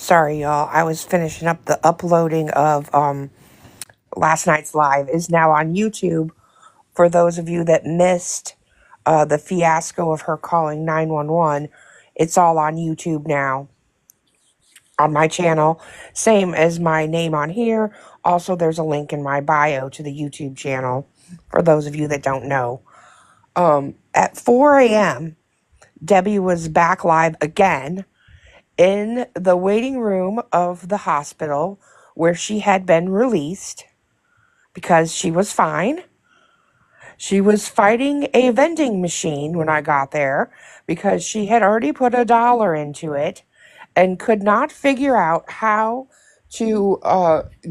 Sorry, y'all. I was finishing up the uploading of last night's live. Is now on YouTube for those of you that missed the fiasco of her calling 911. It's all on YouTube now on my channel. Same as my name on here. Also, there's a link in my bio to the YouTube channel for those of you that don't know. At 4 a.m., Debbie was back live again in the waiting room of the hospital where she had been released because she was fine. She was fighting a vending machine when I got there because she had already put $1 into it and could not figure out how to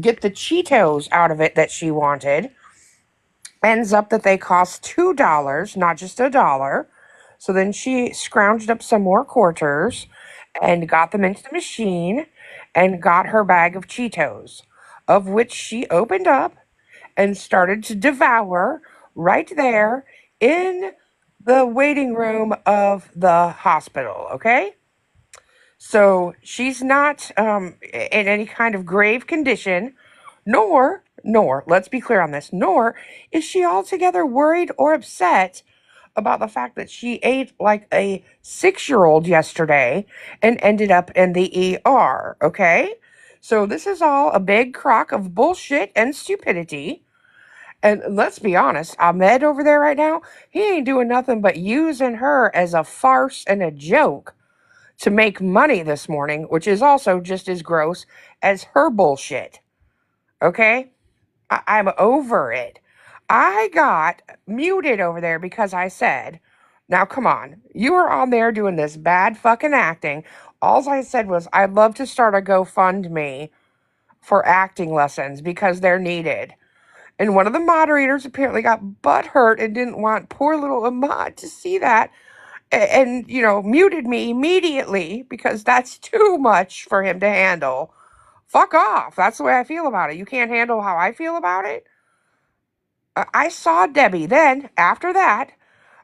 get the Cheetos out of it that she wanted. Ends up that they cost $2, not just $1. So then she scrounged up some more quarters and got them into the machine and got her bag of Cheetos, of which she opened up and started to devour right there in the waiting room of the hospital, okay? So she's not in any kind of grave condition, nor, let's be clear on this, nor is she altogether worried or upset about the fact that she ate like a 6-year-old yesterday and ended up in the ER, okay? So this is all a big crock of bullshit and stupidity. And let's be honest, Ahmed over there right now, he ain't doing nothing but using her as a farce and a joke to make money this morning, which is also just as gross as her bullshit. Okay? I'm over it. I got muted over there because I said, now come on, you were on there doing this bad fucking acting. All I said was, I'd love to start a GoFundMe for acting lessons because they're needed. And one of the moderators apparently got butthurt and didn't want poor little Ahmad to see that and, muted me immediately because that's too much for him to handle. Fuck off. That's the way I feel about it. You can't handle how I feel about it? I saw Debbie. Then, after that,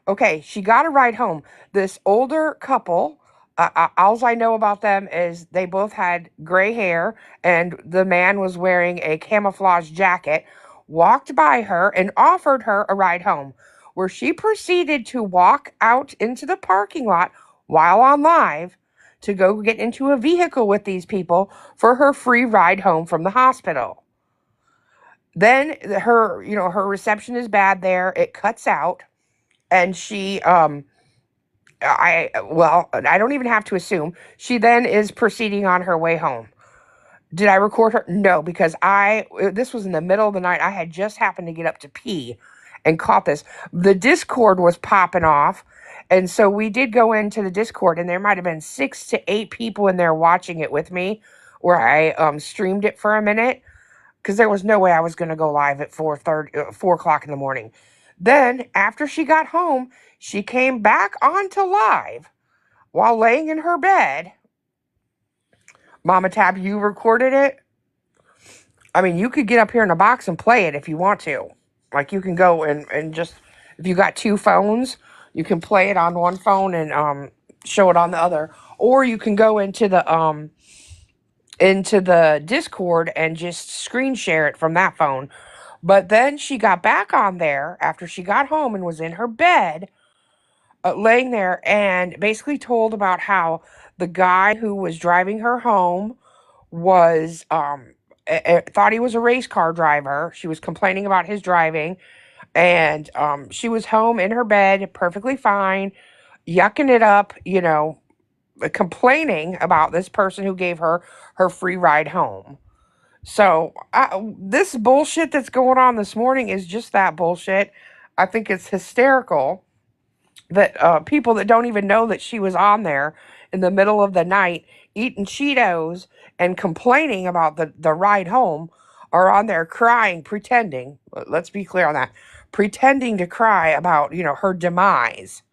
okay, she got a ride home. This older couple, all I know about them is they both had gray hair, and the man was wearing a camouflage jacket, walked by her and offered her a ride home, where she proceeded to walk out into the parking lot while on live to go get into a vehicle with these people for her free ride home from the hospital. Then her reception is bad there. It cuts out, and I don't even have to assume. She then is proceeding on her way home. Did I record her? No, because this was in the middle of the night. I had just happened to get up to pee and caught this. The Discord was popping off. And so we did go into the Discord, and there might have been 6 to 8 people in there watching it with me, where I streamed it for a minute, because there was no way I was going to go live at 4 o'clock in the morning. Then, after she got home, she came back onto live while laying in her bed. Mama Tab, you recorded it? I mean, you could get up here in a box and play it if you want to. Like, you can go and just, if you got 2 phones, you can play it on one phone and show it on the other. Or you can go into the Discord and just screen share it from that phone. But then she got back on there after she got home and was in her bed, laying there, and basically told about how the guy who was driving her home was thought he was a race car driver. She was complaining about his driving, and she was home in her bed, perfectly fine, yucking it up, complaining about this person who gave her free ride home. So this bullshit that's going on this morning is just that bullshit. I think it's hysterical that people that don't even know that she was on there in the middle of the night eating Cheetos and complaining about the ride home are on there crying, pretending. Let's be clear on that. Pretending to cry about, her demise.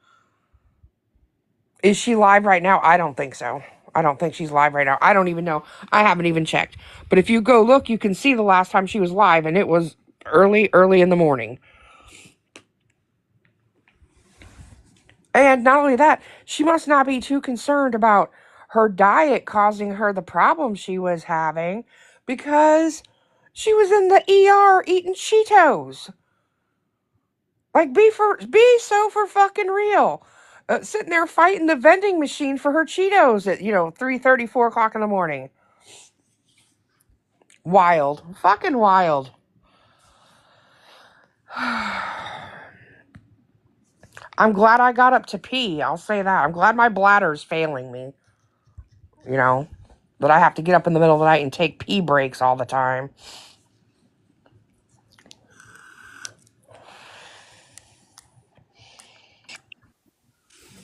Is she live right now? I don't think so. I don't think she's live right now. I don't even know. I haven't even checked. But if you go look, you can see the last time she was live, and it was early in the morning. And not only that, she must not be too concerned about her diet causing her the problem she was having because she was in the ER eating Cheetos. Like, be so for fucking real. Sitting there fighting the vending machine for her Cheetos at 3:30, 4 o'clock in the morning. Wild, fucking wild. I'm glad I got up to pee. I'll say that. I'm glad my bladder's failing me. That I have to get up in the middle of the night and take pee breaks all the time.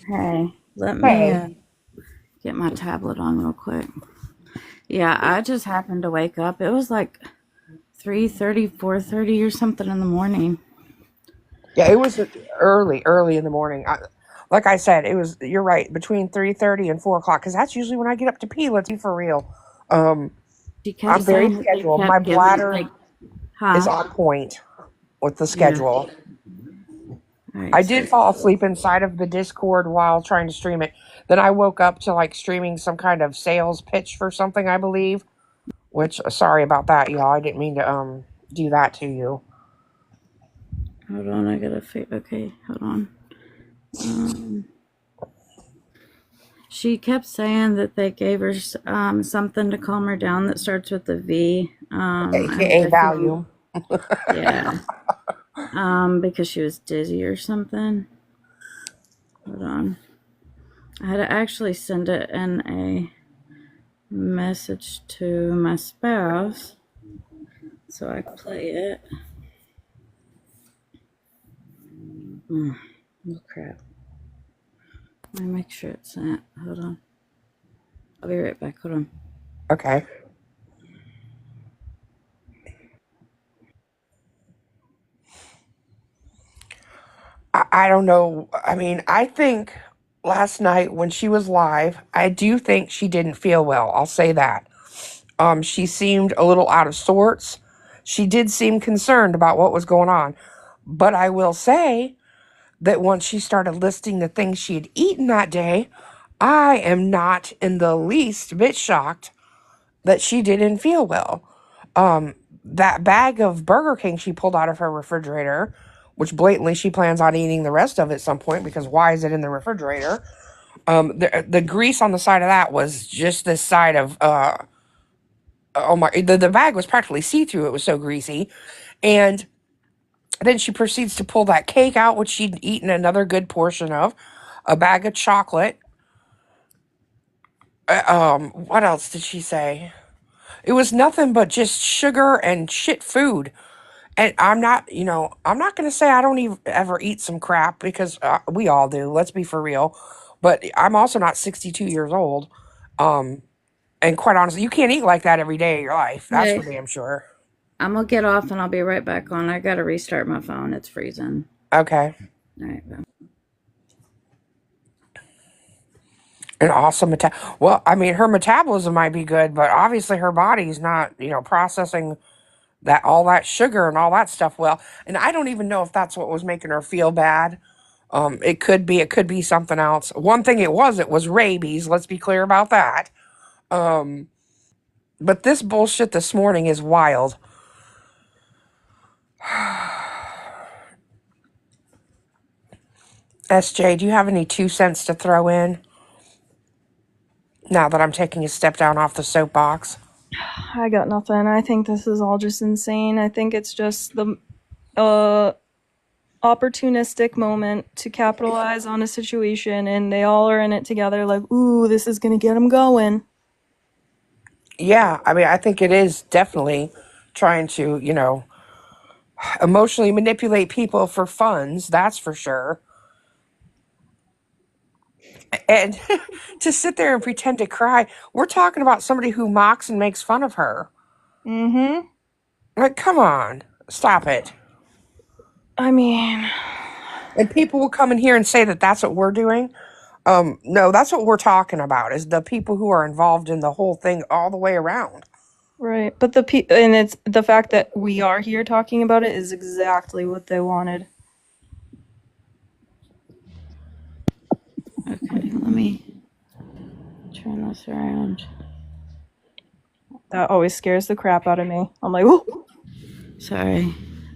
Hey, let me Hey. get my tablet on real quick. Yeah, I just happened to wake up. It was like 3:30, 4:30 or something in the morning. Yeah, it was early in the morning. Like I said, you're right, between 3:30 and 4 o'clock, because that's usually when I get up to pee. Let's be for real. Um, She kept I'm very saying that they scheduled. My kept giving, bladder like, is huh? on point with the Yeah. schedule. All right, I so did fall asleep inside of the Discord while trying to stream it. Then I woke up to like streaming some kind of sales pitch for something, I believe. Which, sorry about that, y'all. I didn't mean to do that to you. hold on, I gotta okay, hold on. Um, she kept saying that they gave her something to calm her down that starts with a V. And AKA I think, Valium. yeah, because she was dizzy or something. Hold on. I had to actually send it in a message to my spouse so I could play it. Oh crap. Let me make sure it's sent. Hold on. I'll be right back. Hold on. Okay. I don't know. I mean, I think last night when she was live, I do think she didn't feel well. I'll say that. She seemed a little out of sorts. She did seem concerned about what was going on. But I will say that once she started listing the things she had eaten that day, I am not in the least bit shocked that she didn't feel well. That bag of Burger King she pulled out of her refrigerator, which blatantly she plans on eating the rest of at some point because why is it in the refrigerator? The grease on the side of that was just this side of oh my, the bag was practically see-through, it was so greasy. And then she proceeds to pull that cake out, which she'd eaten another good portion of, a bag of chocolate. What else did she say? It was nothing but just sugar and shit food. And I'm not going to say I don't even ever eat some crap because we all do. Let's be for real. But I'm also not 62 years old. Um, and quite honestly, you can't eat like that every day of your life. That's for Hey, damn sure. I'm gonna get off and I'll be right back on. I gotta restart my phone. It's freezing. Okay. All right, bye. An awesome well, I mean, her metabolism might be good, but obviously her body's not, processing that all that sugar and all that stuff well. And I don't even know if that's what was making her feel bad. It could be something else. One thing it was rabies. Let's be clear about that. But this bullshit this morning is wild. SJ, do you have any 2 cents to throw in now that I'm taking a step down off the soapbox? I got nothing. I think this is all just insane. I think it's just the uh opportunistic moment to capitalize on a situation, and they all are in it together like, ooh, this is gonna get them going. Yeah, I mean, I think it is definitely trying to, emotionally manipulate people for funds, that's for sure. And to sit there and pretend to cry, we're talking about somebody who mocks and makes fun of her. Mm-hmm. Like, come on, stop it. I mean, And people will come in here and say that that's what we're doing. No, that's what we're talking about is the people who are involved in the whole thing all the way around. right. But and it's the fact that we are here talking about it is exactly what they wanted. Okay, let me turn mess around. That always scares the crap out of me. I'm like, oh. Sorry.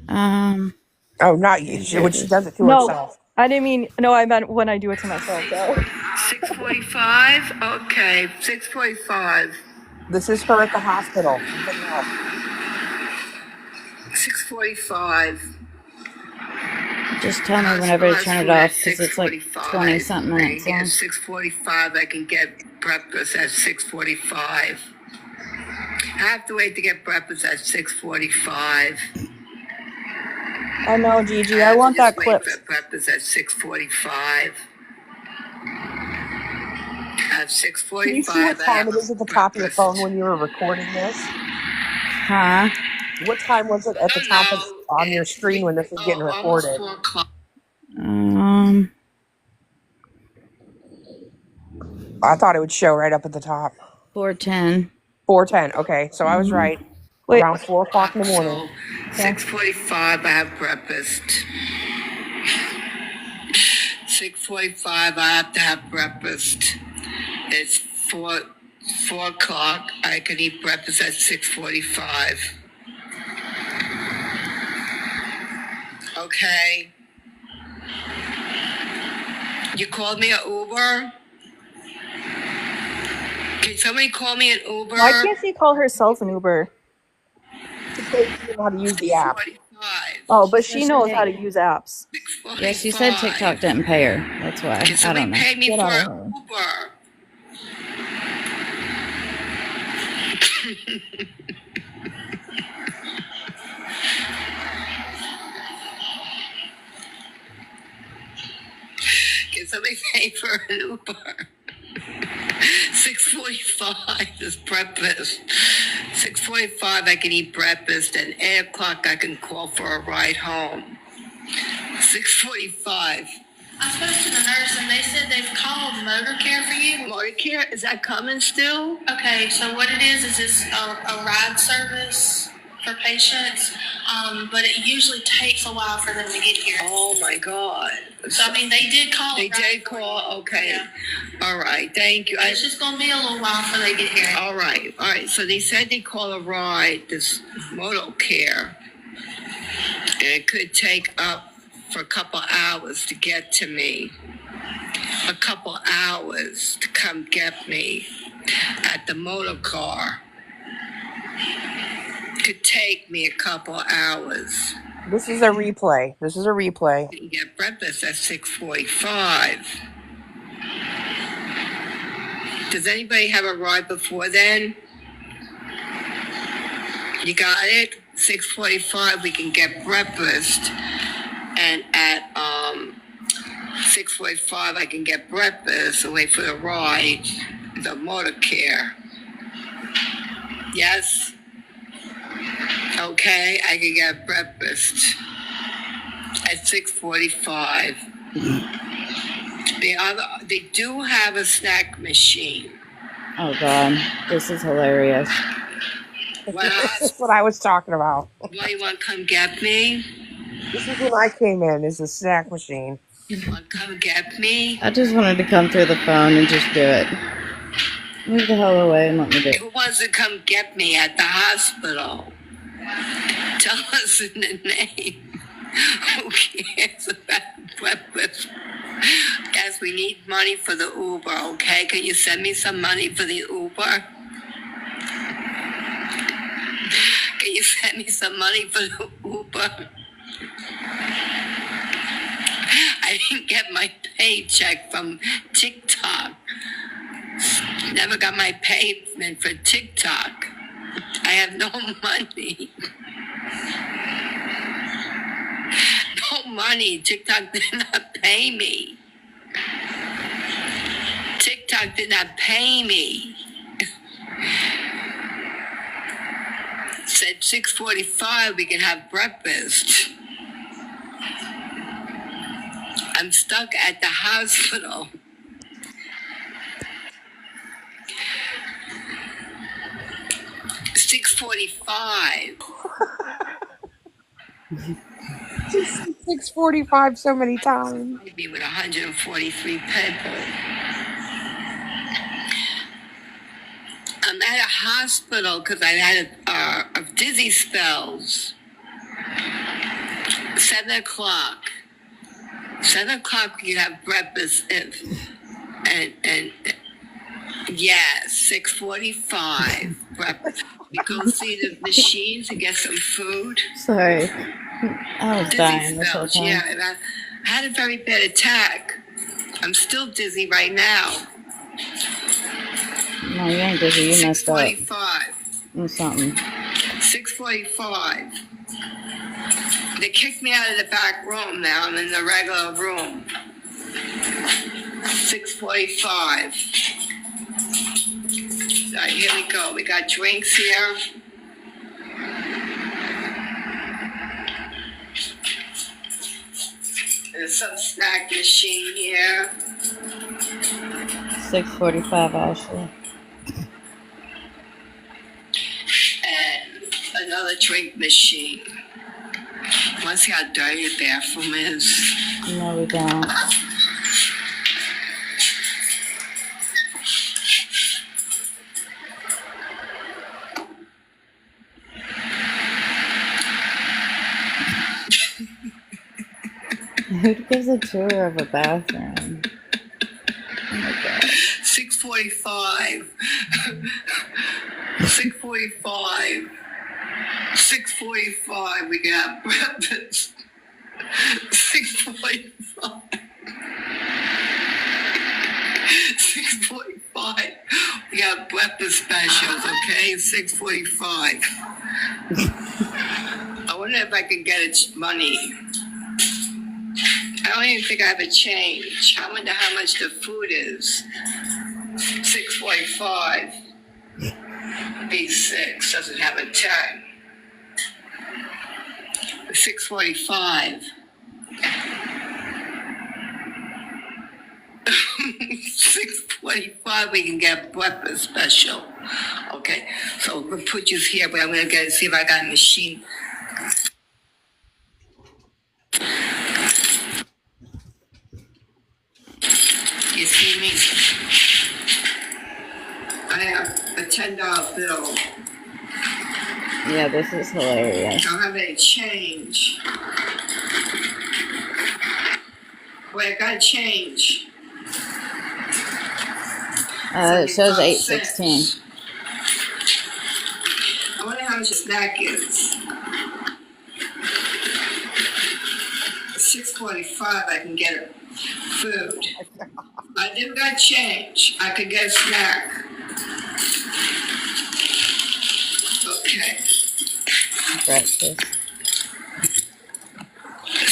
Oh, not you. When she does it to No, herself. I didn't mean, no, I meant when I do it to myself. Sorry. 6:45? Okay, 6:45. This is her at the hospital. She's getting help. 6:45. Just tell me whenever to turn it off because it's like 20 something minutes long. At 6:45, I can get breakfast at 6:45. I have to wait to get breakfast at 6:45. I know, Gigi. I want that clip. Wait for breakfast at 6:45. At 6:45. Can you see what time it is at the top of your phone when you were recording this? Huh? What time was it at the top of on your screen when this was getting recorded? Almost 4 o'clock. I thought it would show right up at the top. 4:10. 4:10. Okay, so I was right. Wait. Around 4 o'clock in the morning. So 6:45, I have breakfast. 6:45, I have to have breakfast. It's 4 o'clock. I can eat breakfast at 6:45. Okay. You called me an Uber? Can somebody call me an Uber? Why can't she call herself an Uber? Because you know how to use the app. 6:45. Oh, but she knows how to use apps. 6:45. Yeah, she said TikTok didn't pay her. That's why. Can I somebody don't know. pay me Get for out of an here. Uber? Can somebody pay for an Uber? 6:45 is breakfast. 6:45 I can eat breakfast, and 8 o'clock I can call for a ride home. 6:45. I spoke to the nurse and they said they've called motor care for you. Motor care, is that coming still? Okay, so what it is this a ride service for patients, but it usually takes a while for them to get here. Oh my God. So I mean, they did call. They right? did call, okay. Yeah. All right, thank you. It's just gonna be a little while before they get here. All right. So they said they call a ride, this motor care, and it could take up for a couple hours to get to me. A couple hours to come get me at the motor car. Could take me a couple hours. This is a replay. You get breakfast at 6:45. Does anybody have a ride before then? You got it? 6:45 we can get breakfast, and at 6:45 I can get breakfast and wait for the ride, the motor care. Yes? Okay, I can get breakfast at 6:45. They do have a snack machine. Oh, God. This is hilarious. That's what I was talking about. Why you want to come get me? This is when I came in, is the snack machine. You want to come get me? I just wanted to come through the phone and just do it. Move the hell away and let me do it. Who wants to come get me at the hospital? Tell us in the name. Who cares about breakfast? Yes, we need money for the Uber, okay? Can you send me some money for the Uber? Can you send me some money for the Uber? I didn't get my paycheck from TikTok. Never got my payment for TikTok. I have no money. No money. TikTok did not pay me. TikTok did not pay me. Said 6:45 we can have breakfast. I'm stuck at the hospital. $6:45. 6:45 so many times. Maybe with 143 people. I'm at a hospital because I had a dizzy spells. 7 o'clock. 7 o'clock you have breakfast and yeah, 6:45 breakfast. We go see the machines and get some food. Sorry. I was Dizzy dying this whole spells, time. yeah. And I had a very bad attack. I'm still dizzy right now. No, you ain't dizzy. You messed up. 6:45. Something. 6:45. They kicked me out of the back room now. I'm in the regular room. 6:45. All right, here we go. We got drinks here. There's some snack machine here. 6:45, Ashley. And another drink machine. Want to see how dirty the bathroom is? No, we don't. Who gives a tour of a bathroom? Oh my god. 6:45. 6:45. 6:45. We got breakfast. 6:45. 6:45. We got breakfast specials, okay? 6:45. I wonder if I can get money. I don't even think I have a change. I wonder how much the food is. 6:45. B6 doesn't have a 10. 6:45. 6:45. We can get breakfast special. Okay, so we'll put you here, but I'm gonna see if I got a machine. You see me? I have a $10 bill. Yeah, this is hilarious. I don't have any change. Wait, I got change. It shows 75 8:16. cents. I wonder how much a snack is. 6:45, I can get food. I never got change. I could get a snack. Okay. Breakfast.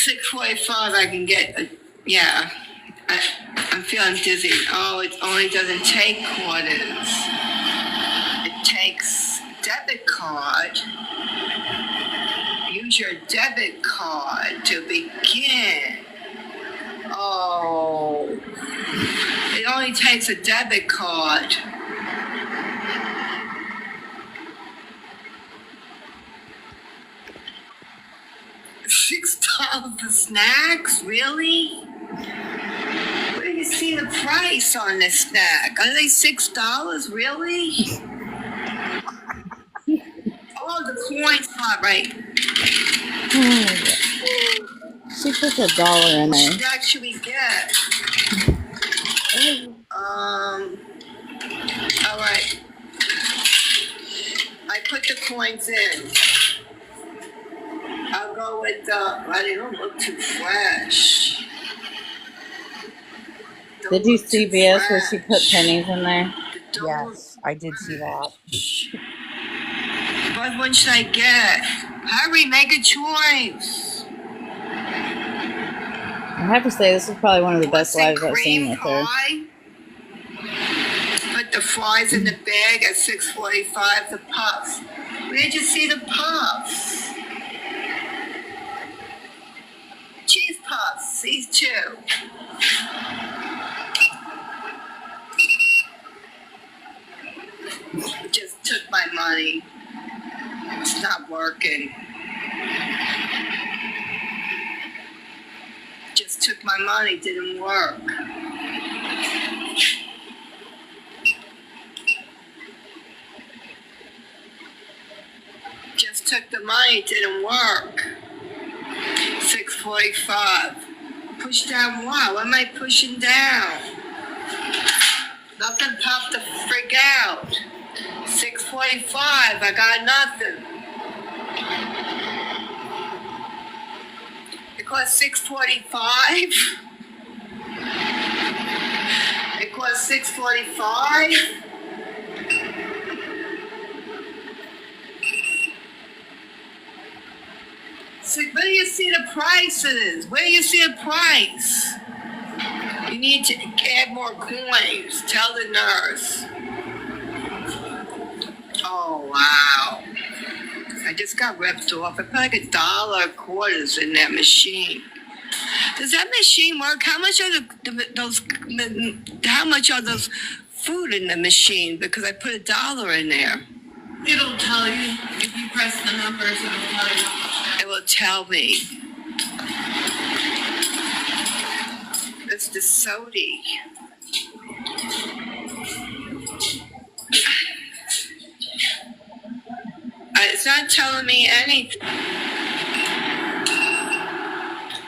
6:45, I can get yeah. I'm feeling dizzy. Oh, it only doesn't take quarters. It takes debit card. Use your debit card to begin. Oh, it only takes a debit card. $6 for snacks? Really? Where do you see the price on this snack? Are they $6? Really? Oh, the coin's not right. She puts $1 in there. What snack should we get? All right. I put the coins in. I'll go with they don't look too fresh. Did you see BS where she put pennies in there? Yes, I did see that. What one should I get? Hurry, make a choice. I have to say, this is probably one of the best What's lives I've seen with her. pie? Put the fries in the bag at 6:45. The puffs. Where'd you see the puffs? Cheese puffs. These two. Just took my money. It's not working. Just took my money. Didn't work. took the money, it didn't work. 6:45. Push down what? What am I pushing down? Nothing popped the frig out. 6:45. I got nothing. It cost 6:45. It cost 6:45. So where do you see the price it is? Where do you see the price? You need to add more coins. Tell the nurse. Oh, wow. I just got ripped off. I put like $1 quarters in that machine. Does that machine work? How much are how much are those food in the machine? Because I put $1 in there. It'll tell you. If you press the numbers, it'll tell you how much. It will tell me. It's the sody. It's not telling me anything.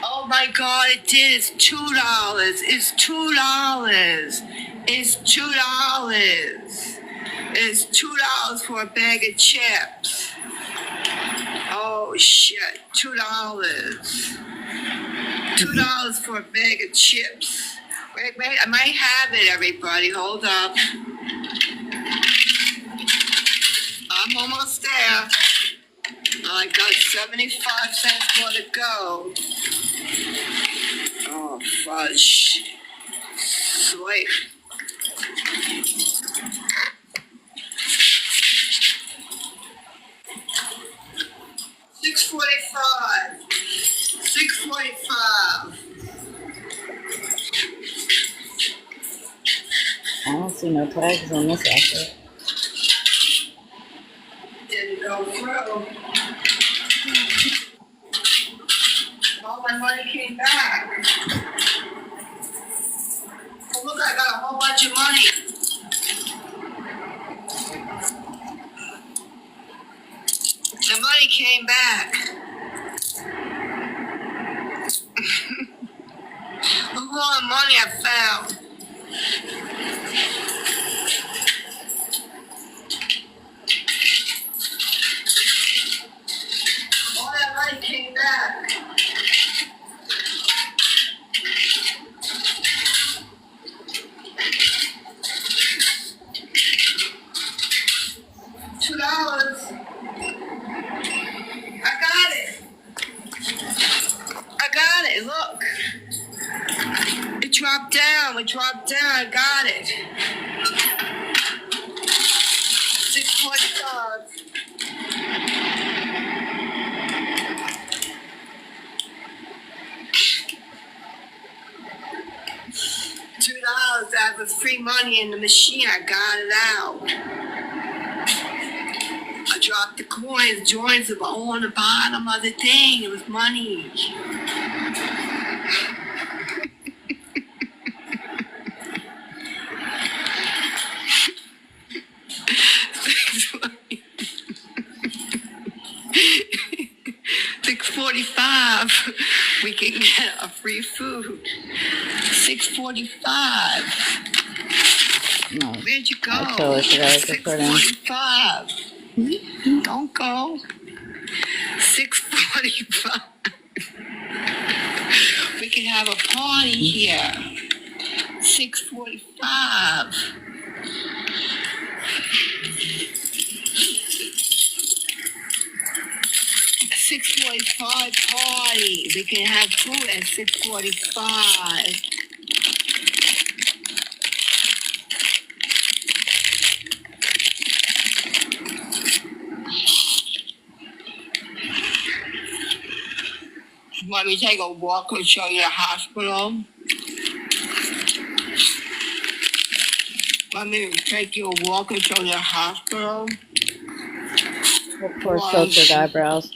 Oh my God, it did. It's $2. It's $2. It's $2. It's $2 for a bag of chips. Oh shit, $2. $2 for a bag of chips. Wait, I might have it, everybody. Hold up. I'm almost there. I got 75 cents more to go. Oh, fudge. Sweet. $6.45. $6.45. I don't see no tags on this outfit. Didn't go through. All my money came back. Oh, look, I got a whole bunch of money. The money came back. Look at all the money I found. All that money came back. $2. I got it. I got it. Look. It dropped down. It dropped down. I got it. 6.45. $2. That was free money in the machine. I got it out. I dropped the coins, joins were all on the bottom of the thing. It was money. $6.45. We can get our free food. $6.45. No. Where'd you go? I totally forgot to put in. $6.45. Don't go. $6.45. We can have a party here. $6.45. $6.45 party. We can have food at $6.45. Want me to take a walk and show you the hospital? Want me to take you a walk and show you the hospital? Of course, filtered eyebrows.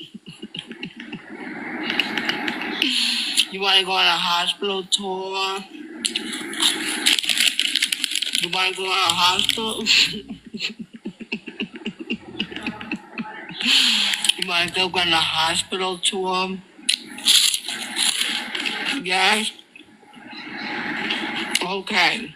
You want to go on a hospital tour? You want to go on a hospital? You want to go on a hospital tour? Yes? Okay.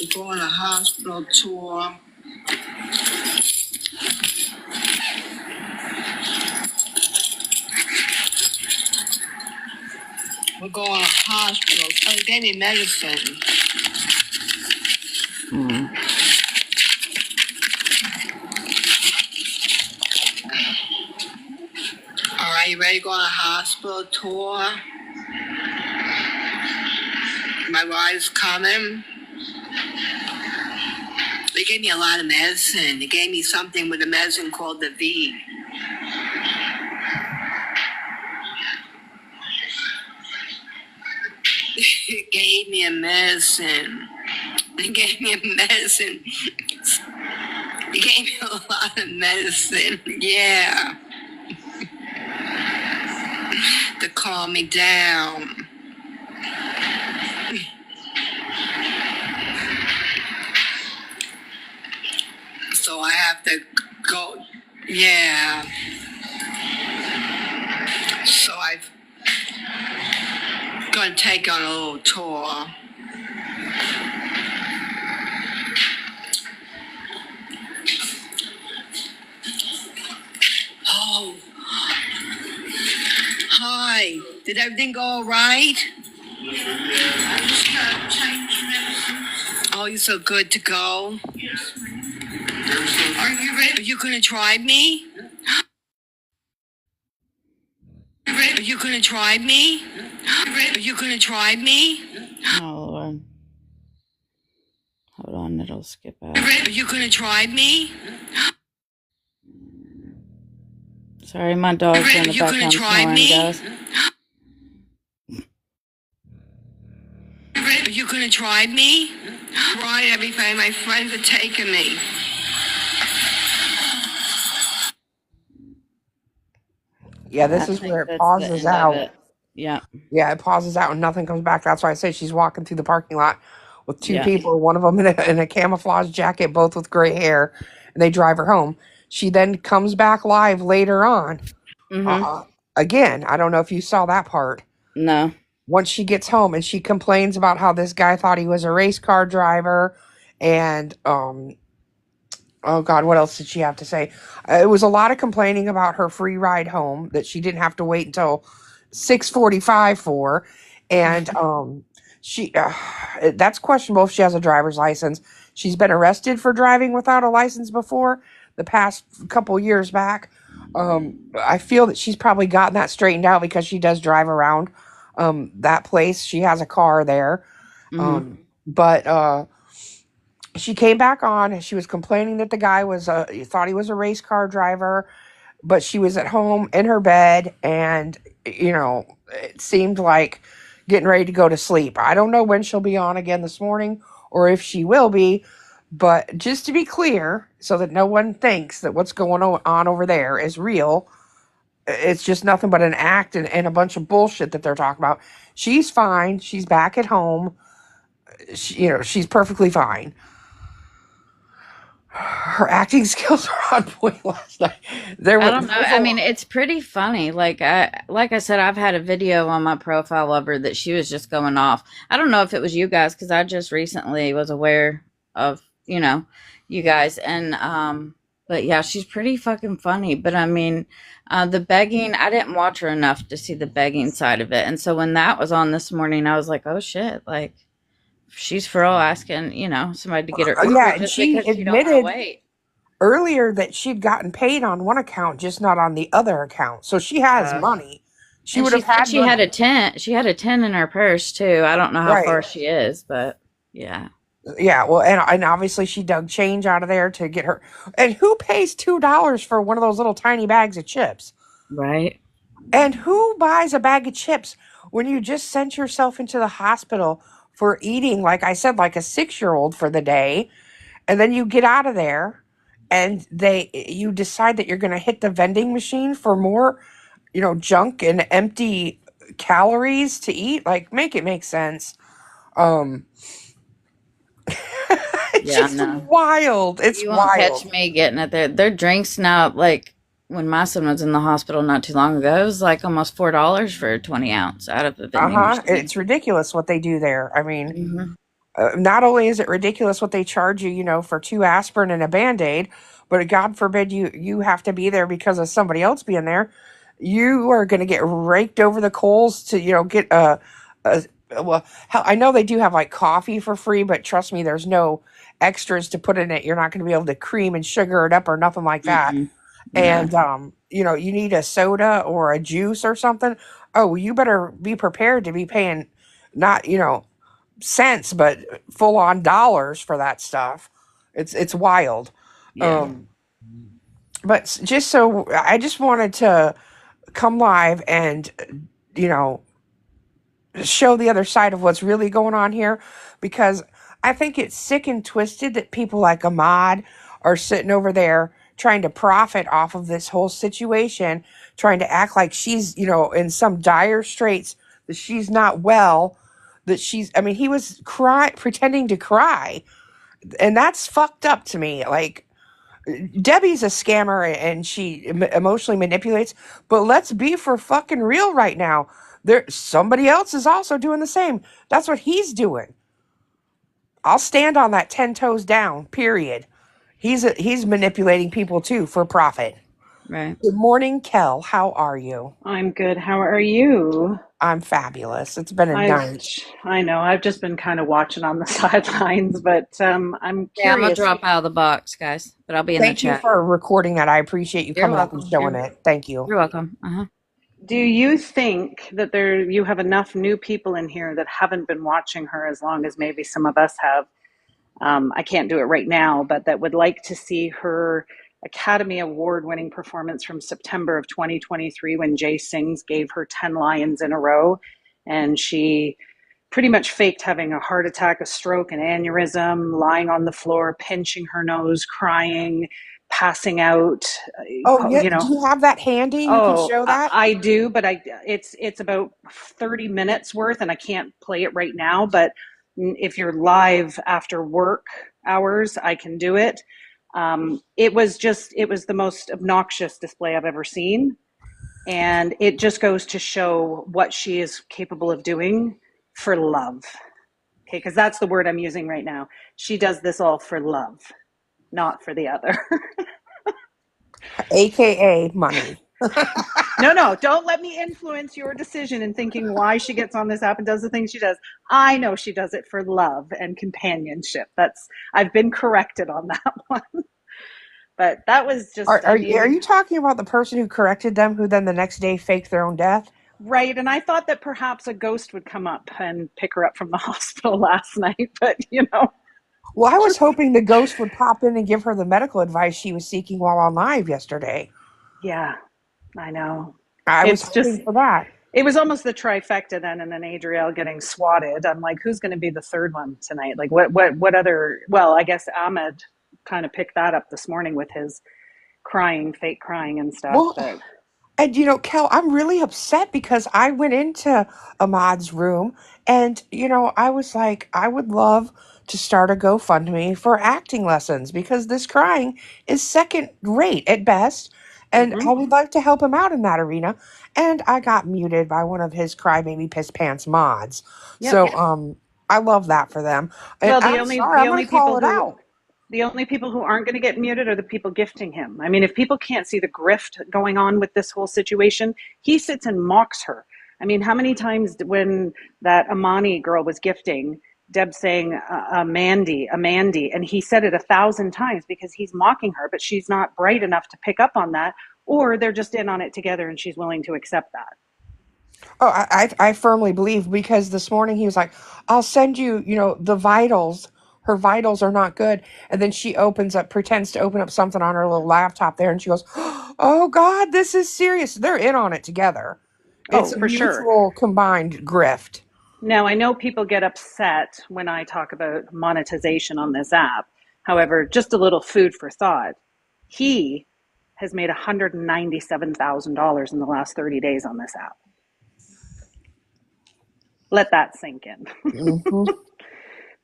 We're going on a hospital tour. We're going to a hospital. So they gave me medicine. All right, you ready to go on a hospital tour? My ride's coming. They gave me a lot of medicine. They gave me something with a medicine called the V. They gave me a medicine. They gave me a medicine. They gave me a lot of medicine. Yeah. To calm me down. So I have to go. Yeah. So I'm going to take on a little tour. Oh. Hi. Did everything go all right? I just got change medicine. Oh, you're so good to go. Yes, ma'am. Are you Are ready? you going to try me? Are you going to try me? Are you going to try me? Oh, Lord. Hold on, it'll skip out. Are you going to try me? Sorry, my dog's in the You gonna background try snoring, me? guys. Are you going to try me? Right, everybody, my friends are taking me. Yeah, I this is think where it that's the pauses end of out. it. Yeah, Yeah, it pauses out and nothing comes back. That's why I say she's walking through the parking lot with two yeah. people, one of them in a camouflage jacket, both with gray hair, and they drive her home. She then comes back live later on. Mm-hmm. Uh, Again, I don't know if you saw that part. No. Once she gets home and she complains about how this guy thought he was a race car driver and oh God, what else did she have to say? It was a lot of complaining about her free ride home that she didn't have to wait until 6:45 for, and she that's questionable if she has a driver's license. She's been arrested for driving without a license before the past couple years back. I feel that she's probably gotten that straightened out because she does drive around that place. She has a car there, Mm-hmm. but she came back on and she was complaining that the guy was thought he was a race car driver, but she was at home in her bed and it seemed like getting ready to go to sleep. I don't know when she'll be on again this morning or if she will be, but just to be clear so that no one thinks that what's going on over there is real, it's just nothing but an act and a bunch of bullshit that they're talking about. She's fine. She's back at home. She's perfectly fine. Her acting skills were on point last night. There I was, don't know. I mean, it's pretty funny. Like I said, I've had a video on my profile of her that she was just going off. I don't know if it was you guys because I just recently was aware of, you guys and but yeah, she's pretty fucking funny. But I mean, the begging, I didn't watch her enough to see the begging side of it. And so when that was on this morning, I was like, "Oh shit, like she's for all asking, somebody to get her Uber yeah, and just she because she don't want to admitted wait." earlier that she'd gotten paid on one account, just not on the other account. So she has money. She And would she have said had she had money. a tent. She had a tent in her purse too. I don't know how Right. far she is, but yeah. Yeah. Well, and obviously she dug change out of there to get her. And who pays $2 for one of those little tiny bags of chips? Right. And who buys a bag of chips when you just sent yourself into the hospital for eating, like I said, like a 6-year-old for the day? And then you get out of there and you decide that you're going to hit the vending machine for more, junk and empty calories to eat. Like, make it make sense. Um, it's Yeah, just no. wild. It's You won't catch wild. me getting it there. Their drinks now, like when my son was in the hospital not too long ago, it was like almost $4 for a 20 ounce out of the vending Uh-huh. machine. It's ridiculous what they do there. I mean, Hmm. not only is it ridiculous what they charge you, for two aspirin and a Band-Aid, but God forbid you have to be there because of somebody else being there. You are going to get raked over the coals to, get a well, hell, I know they do have like coffee for free, but trust me, there's no extras to put in it. You're not going to be able to cream and sugar it up or nothing like that. Mm-mm. No. And you need a soda or a juice or something. Oh, you better be prepared to be paying not, cents, but full on dollars for that stuff. It's wild. Yeah. Um, but just so I just wanted to come live and you know show the other side of what's really going on here, because I think it's sick and twisted that people like Ahmad are sitting over there trying to profit off of this whole situation, trying to act like she's, in some dire straits, that she's not well, that I mean, he was pretending to cry, and that's fucked up to me. Like, Debbie's a scammer and she emotionally manipulates, but let's be for fucking real right now. Somebody else is also doing the same. That's what he's doing. I'll stand on that 10 toes down, period. He's manipulating people too for profit. Right. Good morning, Kel. How are you? I'm good. How are you? I'm fabulous. It's been a I've, night. I know, I've just been kind of watching on the sidelines, but I'm Yeah, I'm gonna curious. drop out of the box, guys, but I'll be in the Thank you chat. for recording that. I appreciate you You're coming up and welcome. showing You're it. Thank you. you're welcome. Uh-huh. Do you think that you have enough new people in here that haven't been watching her as long as maybe some of us have? I can't do it right now, but that would like to see her Academy Award winning performance from September of 2023 when Jay Sings gave her 10 lions in a row. And she pretty much faked having a heart attack, a stroke, an aneurysm, lying on the floor, pinching her nose, crying, passing out. Oh, yeah. You Do know, you have that handy? You can oh, show that? I do, but it's about 30 minutes worth, and I can't play it right now. But if you're live after work hours, I can do it. It was the most obnoxious display I've ever seen, and it just goes to show what she is capable of doing for love. Okay, because that's the word I'm using right now. She does this all for love, not for the other. AKA money. No, no, don't let me influence your decision in thinking why she gets on this app and does the things she does. I know she does it for love and companionship. I've been corrected on that one. But that was Are, just, I are, are mean, you talking about the person who corrected them, who then the next day faked their own death? right. And I thought that perhaps a ghost would come up and pick her up from the hospital last night, but Well, I was just, hoping the ghost would pop in and give her the medical advice she was seeking while on live yesterday. yeah, I know. I was It's hoping just, for that. it was almost the trifecta then, and then Adriel getting swatted. I'm like, who's going to be the third one tonight? Like, what other? Well, I guess Ahmed kind of picked that up this morning with his crying, fake crying and stuff. Well, But and Kel, I'm really upset because I went into Ahmad's room and, I was like, I would love to start a GoFundMe for acting lessons because this crying is second rate at best. And mm-hmm. I would like to help him out in that arena. And I got muted by one of his crybaby piss pants mods. Yep. So, I love that for them. And Well, I'm sorry, I'm going to call it out. the only people who aren't going to get muted are the people gifting him. I mean, if people can't see the grift going on with this whole situation, he sits and mocks her. I mean, how many times when that Amani girl was gifting, Deb saying Mandy, and he said it 1,000 times because he's mocking her, but she's not bright enough to pick up on that, or they're just in on it together and she's willing to accept that. Oh, I firmly believe, because this morning he was like, I'll send you, the vitals. Her vitals are not good. And then she pretends to open up something on her little laptop there, and she goes, oh God, this is serious. They're in on it together. It's Oh, a for sure. mutual combined grift. Now, I know people get upset when I talk about monetization on this app. However, just a little food for thought. He has made $197,000 in the last 30 days on this app. Let that sink in. Hmm.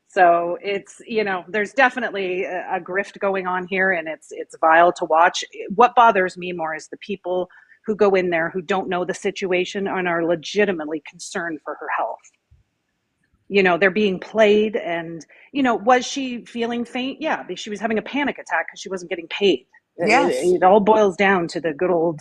So it's, you know, there's definitely a grift going on here, and it's vile to watch. What bothers me more is the people who go in there who don't know the situation and are legitimately concerned for her health. You know, they're being played, and you know, was she feeling faint? Yeah, she was having a panic attack because she wasn't getting paid. Yes. It all boils down to the good old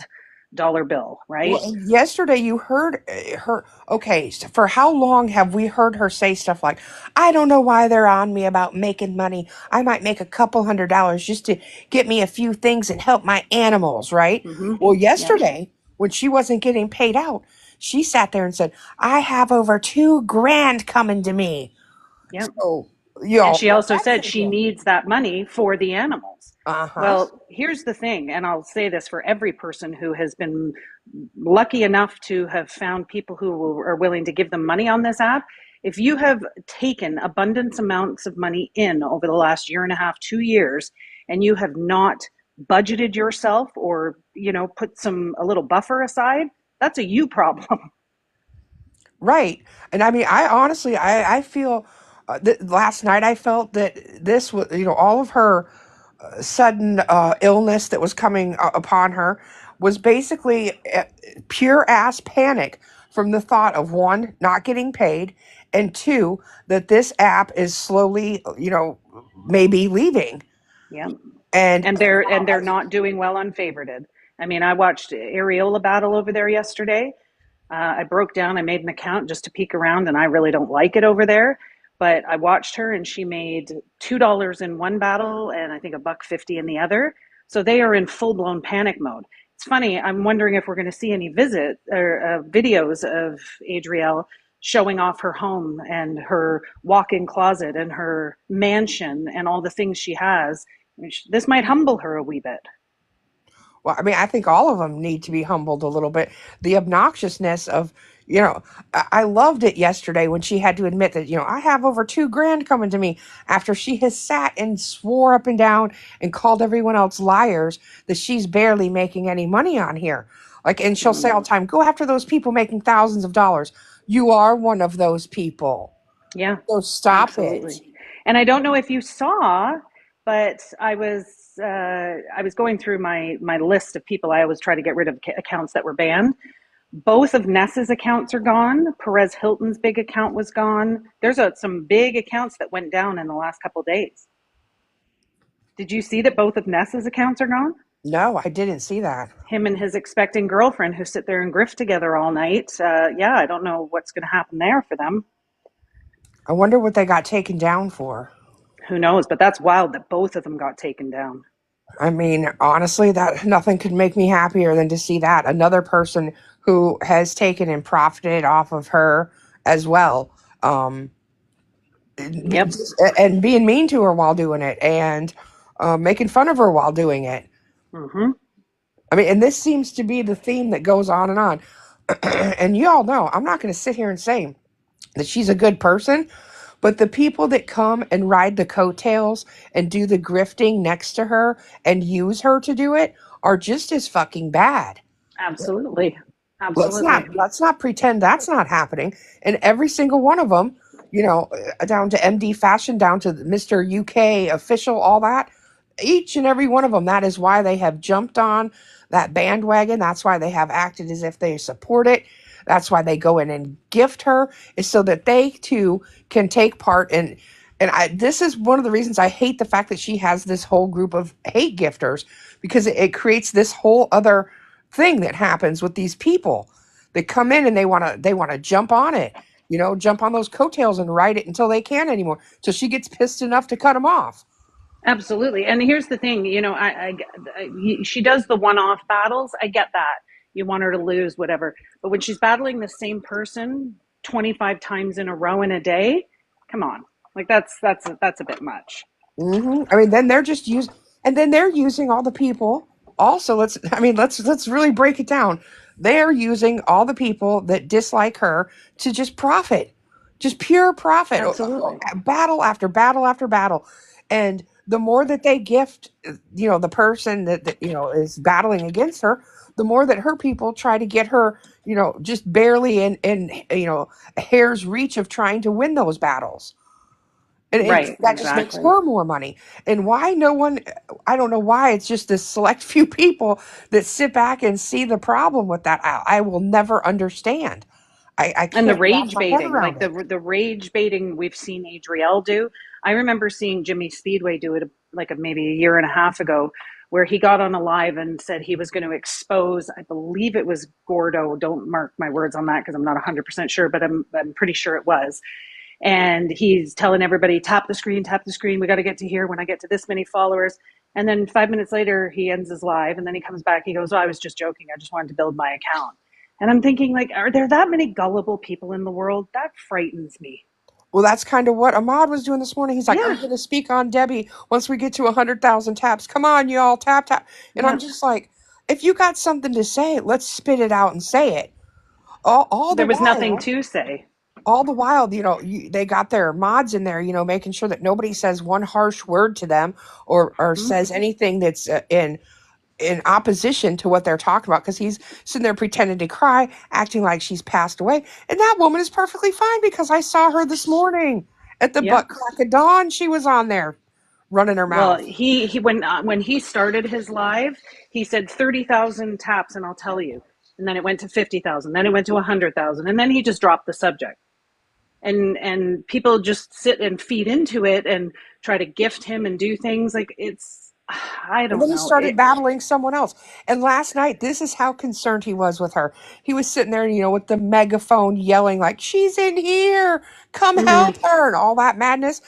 dollar bill, Well, right? yesterday you heard her. Okay, so for how long have we heard her say stuff like, I don't know why they're on me about making money. I might make a couple $100 just to get me a few things and help my animals, right? Mm-hmm. Well, Yep. yesterday, when she wasn't getting paid out, she sat there and said, I have over 2 grand coming to me. Yep. So, And she let also that said sink she in. needs that money for the animals. Uh-huh. Well, here's the thing, and I'll say this for every person who has been lucky enough to have found people who are willing to give them money on this app. If you have taken abundance amounts of money in over the last year and a half, 2 years, and you have not budgeted yourself or, you know, put a little buffer aside, that's a you problem. Right. And I mean, I honestly, I feel last night I felt that this was, all of her sudden illness that was coming upon her was basically pure ass panic from the thought of one, not getting paid, and two, that this app is slowly, maybe leaving. Yeah. And And they're not doing well unfavorited. I mean, I watched Areola battle over there yesterday. I broke down, I made an account just to peek around, and I really don't like it over there. But I watched her, and she made $2 in one battle, and I think a buck 50 in the other. So they are in full blown panic mode. It's funny. I'm wondering if we're going to see any visit or videos of Adrielle showing off her home and her walk-in closet and her mansion and all the things she has. This might humble her a wee bit. well, I mean, I think all of them need to be humbled a little bit. The obnoxiousness of, I loved it yesterday when she had to admit that, I have over 2 grand coming to me after she has sat and swore up and down and called everyone else liars that she's barely making any money on here. Like, and she'll say all the time, go after those people making thousands of dollars. You are one of those people. Yeah, So stop it. absolutely. And I don't know if you saw, but I was going through my list of people. I always try to get rid of accounts that were banned. Both of Ness's accounts are gone. Perez Hilton's big account was gone. There's some big accounts that went down in the last couple of days. Did you see that both of Ness's accounts are gone? No, I didn't see that. Him and his expecting girlfriend who sit there and grift together all night. Yeah, I don't know what's going to happen there for them. I wonder what they got taken down for. Who knows? But that's wild that both of them got taken down. I mean, honestly, that nothing could make me happier than to see that another person who has taken and profited off of her as well, Yep. and being mean to her while doing it, and making fun of her while doing it. Mm-hmm. I mean, and this seems to be the theme that goes on and on. And you all know, I'm not going to sit here and say that she's a good person, but the people that come and ride the coattails and do the grifting next to her and use her to do it are just as fucking bad. Absolutely. Let's Absolutely. not pretend that's not happening. And every single one of them, down to MD Fashion, down to Mr. UK official, all that, each and every one of them, that is why they have jumped on that bandwagon. That's why they have acted as if they support it. That's why they go in and gift her, is so that they too can take part in. And this is one of the reasons I hate the fact that she has this whole group of hate gifters, because it creates this whole other thing that happens with these people that come in and they want to jump on it, jump on those coattails and ride it until they can't anymore. So she gets pissed enough to cut them off. Absolutely. And here's the thing, she does the one-off battles. I get that. You want her to lose, whatever. But when she's battling the same person 25 times in a row in a day, come on. Like that's a bit much. I mean, then they're using all the people. Also, let's really break it down. They're using all the people that dislike her to just profit, just pure profit, Absolutely. battle after battle after battle. And the more that they gift, the person that is battling against her, the more that her people try to get her, just barely in a hair's reach of trying to win those battles. And Right, that just makes exactly. her more money. And why no one, I don't know why it's just this select few people that sit back and see the problem with that. I will never understand. I And the can't wrap rage my head baiting, like around it. the rage baiting we've seen Adriel do. I remember seeing Jimmy Speedway do it maybe a year and a half ago, where he got on a live and said he was going to expose, I believe it was Gordo. Don't mark my words on that because I'm not 100% sure, but I'm pretty sure it was. And he's telling everybody, tap the screen, tap the screen. We got to get to here when I get to this many followers. And then 5 minutes later, he ends his live, and then he comes back. He goes, "Oh, I was just joking. I just wanted to build my account." And I'm thinking, like, are there that many gullible people in the world? That frightens me. Well, that's kind of what Ahmad was doing this morning. He's like, I'm Yeah, going to speak on Debbie once we get to 100,000 taps. Come on, y'all, tap, tap. And I'm yeah. just like, if you got something to say, let's spit it out and say it. All the There was nothing while, to say. they got their mods in there, making sure that nobody says one harsh word to them or Mm-hmm. says anything that's in opposition to what they're talking about, because he's sitting there pretending to cry, acting like she's passed away. And that woman is perfectly fine because I saw her this morning at the Yeah. butt crack of dawn. She was on there running her Well, mouth. he when he started his live, he said 30,000 taps, and I'll tell you. And then it went to 50,000. Then it went to 100,000, and then he just dropped the subject. And people just sit and feed into it and try to gift him and do things like it's I And don't then he know started it. battling someone else. And last night, this is how concerned he was with her. He was sitting there, with the megaphone yelling, like, she's in here, come help Mm-hmm. her, and all that madness.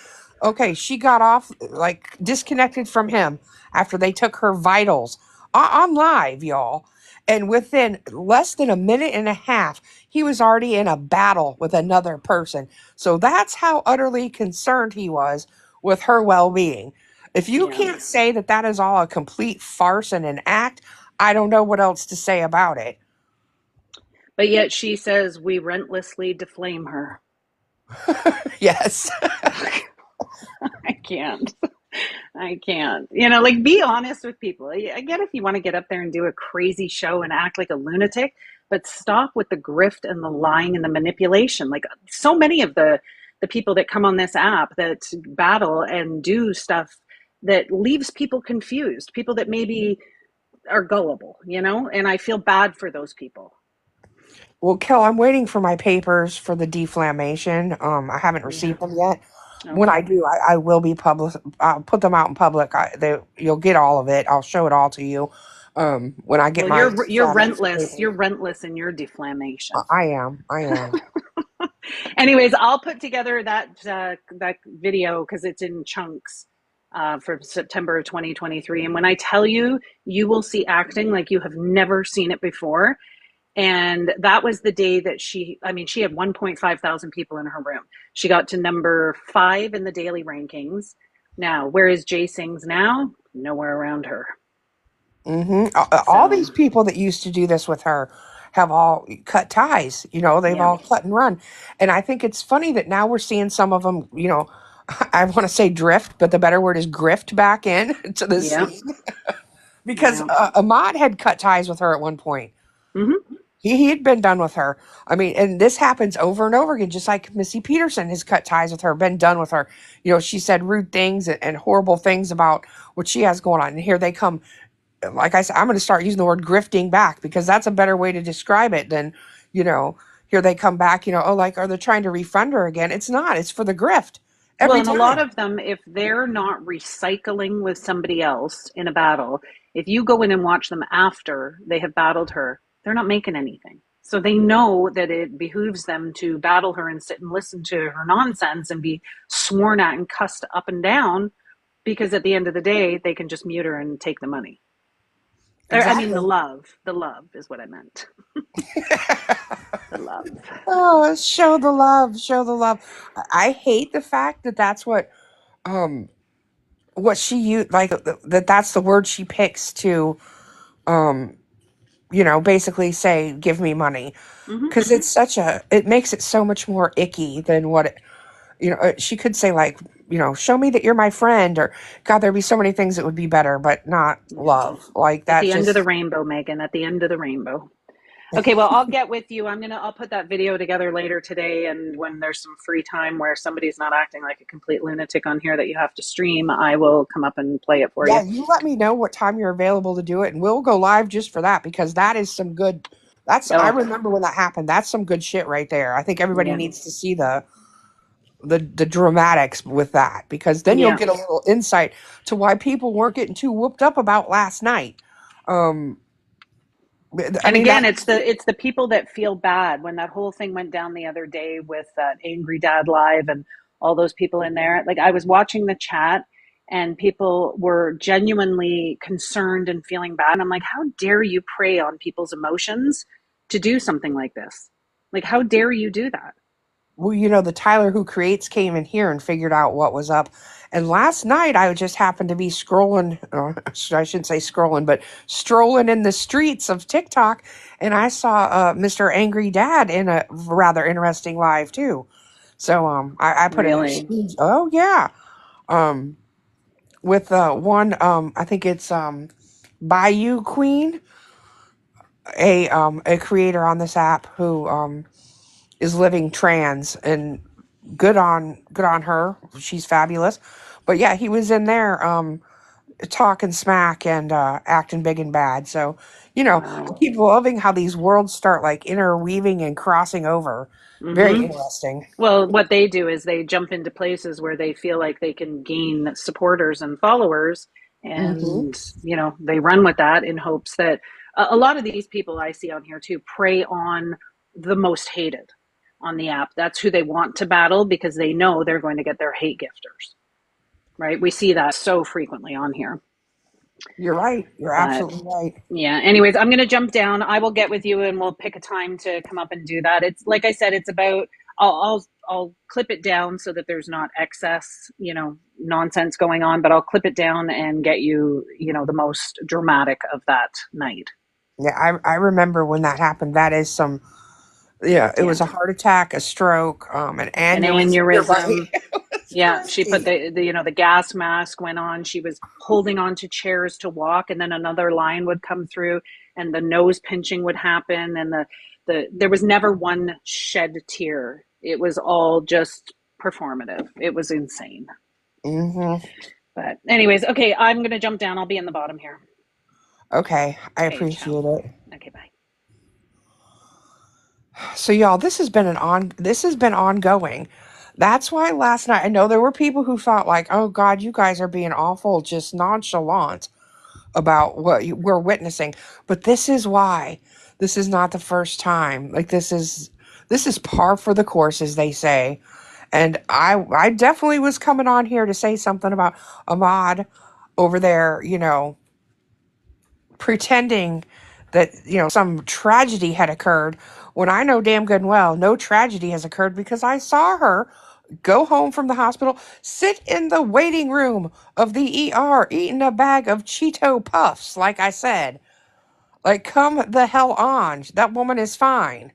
Okay, she got off, like, disconnected from him after they took her vitals on live, y'all. And within less than a minute and a half, he was already in a battle with another person. So that's how utterly concerned he was with her well being. If you Yeah, can't say that that is all a complete farce and an act, I don't know what else to say about it. but yet she says we relentlessly deflame her. Yes. I can't. I can't. Like, be honest with people. I get if you want to get up there and do a crazy show and act like a lunatic, but stop with the grift and the lying and the manipulation. Like, so many of the people that come on this app that battle and do stuff that leaves people confused, people that maybe are gullible, and I feel bad for those people. Well, Kel, I'm waiting for my papers for the deflammation. I haven't Yeah. received them yet. When I Okay. do, I will be public. I'll put them out in public. You'll get all of it. I'll show it all to you. When I get Well, my you're defamation rentless. You're papers. rentless in your defamation. I am. I am. Anyways, I'll put together that video because it's in chunks for September of 2023. And when I tell you, you will see acting like you have never seen it before. And that was the day that she had 1.5 thousand people in her room. She got to number 5 in the daily rankings. Now, where is Jay Sings now? Nowhere around her. All So, these people that used to do this with her have all cut ties. They've yeah, all cut and run. And I think it's funny that now we're seeing some of them, I want to say drift, but the better word is grift back in to the yeah, scene, because yeah. Ahmad had cut ties with her at one point. Mm-hmm. He had been done with her. I mean, and this happens over and over again, just like Missy Peterson has cut ties with her, been done with her. She said rude things and horrible things about what she has going on. And here they come, like I said, I'm going to start using the word grifting back, because that's a better way to describe it than, here they come back, oh, like, are they trying to refund her again? It's not, it's for the grift Well, every and a lot time. of them, if they're not recycling with somebody else in a battle, if you go in and watch them after they have battled her, they're not making anything. So they know that it behooves them to battle her and sit and listen to her nonsense and be sworn at and cussed up and down, because at the end of the day, they can just mute her and take the money. I mean, the Exactly. love. The love is what I meant. The love. Oh, show the love, show the love. I hate the fact that that's um, what she used, like, that's the word she picks to, um, basically say, give me money. Mm-hmm. Because it makes it so much more icky than what it, She could say like, show me that you're my friend, or God, there'd be so many things that would be better, but not Yeah. love. Like At that the end of the just, rainbow, Megan, at the end of the rainbow. Okay, well, I'll get with you. I'll put that video together later today, and when there's some free time where somebody's not acting like a complete lunatic on here that you have to stream, I will come up and play it for yeah, you. you let me know what time you're available to do it, and we'll go live just for that, because that is some good. I Oh, remember when that happened. That's some good shit right there. I think everybody yeah. needs to see the dramatics with that, because then you'll Yeah. get a little insight to why people weren't getting too whooped up about last night. Um, I And mean again, that. it's the people that feel bad when that whole thing went down the other day with that Angry Dad Live and all those people in there. Like I was watching the chat and people were genuinely concerned and feeling bad. And I'm like, how dare you prey on people's emotions to do something like this? Like, how dare you do that? Well, the Tyler who creates came in here and figured out what was up. And last night I just happened to be scrolling, I shouldn't say scrolling, but strolling in the streets of TikTok, and I saw Mr. Angry Dad in a rather interesting live too. So I put a Really? oh yeah, um with one I think it's Bayou Queen, a creator on this app who is living trans, and good on her. She's fabulous. But yeah, he was in there talking smack and acting big and bad. So, I Wow. keep loving how these worlds start like interweaving and crossing over. Very Mm-hmm. interesting. Well, what they do is they jump into places where they feel like they can gain supporters and followers, Hmm. and they run with that in hopes that a lot of these people I see on here too prey on the most hated on the app. That's who they want to battle because they know they're going to get their hate gifters, right? We see that so frequently on here. You're right. You're But absolutely right. yeah, anyways, I'm going to jump down. I will get with you and we'll pick a time to come up and do that. It's like I said, it's about I'll clip it down so that there's not excess, nonsense going on, but I'll clip it down and get you, the most dramatic of that night. Yeah, I remember when that happened. That is some. Yeah, it Yeah. was a heart attack, a stroke, an An aneurysm. You're right. aneurysm. It was Yeah, she put crazy. the gas mask went on. She was holding on to chairs to walk, and then another line would come through, and the nose pinching would happen, and there was never one shed tear. It was all just performative. It was insane. Hmm. But anyways, okay, I'm gonna jump down. I'll be in the bottom here. Okay, I Okay, ciao. appreciate it. Okay, bye. So y'all, this has been ongoing. That's why last night I know there were people who thought like, "Oh God, you guys are being awful, just nonchalant about what we're witnessing." But this is why. This is not the first time. Like this is par for the course, as they say. And I definitely was coming on here to say something about Ahmad over there, pretending that some tragedy had occurred, when I know damn good and well no tragedy has occurred, because I saw her go home from the hospital, sit in the waiting room of the ER eating a bag of Cheeto Puffs. Like I said, like, come the hell on, that woman is fine.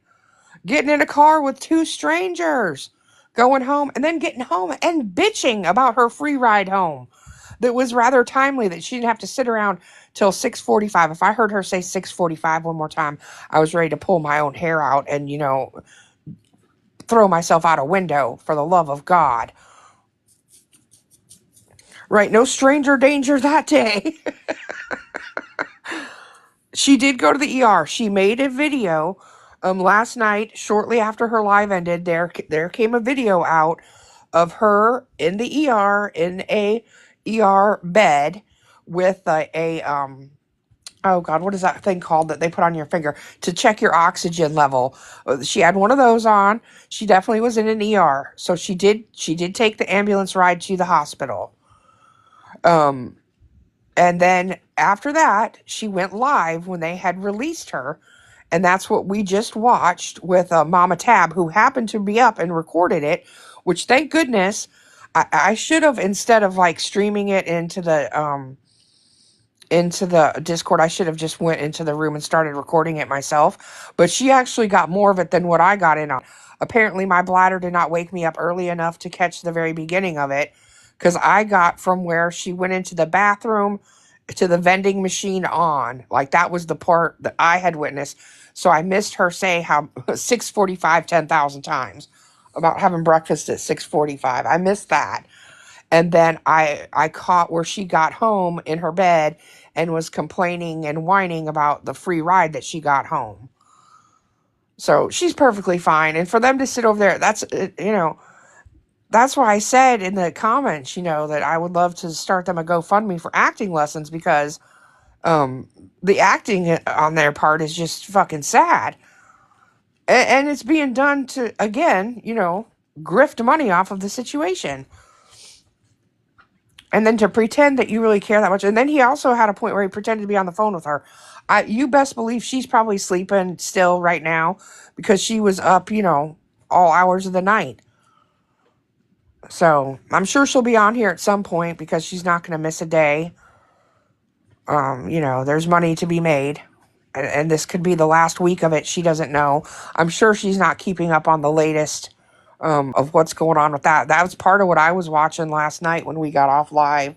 Getting in a car with two strangers, going home, and then getting home and bitching about her free ride home. That was rather timely, that she didn't have to sit around till 6:45. If I heard her say 6:45 one more time, I was ready to pull my own hair out and throw myself out a window, for the love of God. Right, no stranger danger that day. She did go to the ER. She made a video last night, shortly after her live ended. There came a video out of her in the ER, in a ER bed, with oh God, what is that thing called that they put on your finger to check your oxygen level? She had one of those on. She definitely was in an ER. So she did take the ambulance ride to the hospital. Um and then after that, she went live when they had released her. And that's what we just watched with Mama Tab, who happened to be up and recorded it, which thank goodness. I should have, instead of like streaming it into the Discord, I should have just went into the room and started recording it myself. But she actually got more of it than what I got in on. apparently my bladder did not wake me up early enough to catch the very beginning of it, because I got from where she went into the bathroom to the vending machine on. Like, that was the part that I had witnessed. So I missed her say how 6:45 10,000 times about having breakfast at 6:45. I missed that. And then I caught where she got home in her bed and was complaining and whining about the free ride that she got home. So she's perfectly fine. And for them to sit over there, that's why I said in the comments, that I would love to start them a GoFundMe for acting lessons, because the acting on their part is just fucking sad. And it's being done to, again, grift money off of the situation. And then to pretend that you really care that much. And then he also had a point where he pretended to be on the phone with her. You best believe she's probably sleeping still right now, because she was up, all hours of the night. So I'm sure she'll be on here at some point, because she's not going to miss a day. There's money to be made. And this could be the last week of it. She doesn't know. I'm sure she's not keeping up on the latest of what's going on with that. That was part of what I was watching last night when we got off live,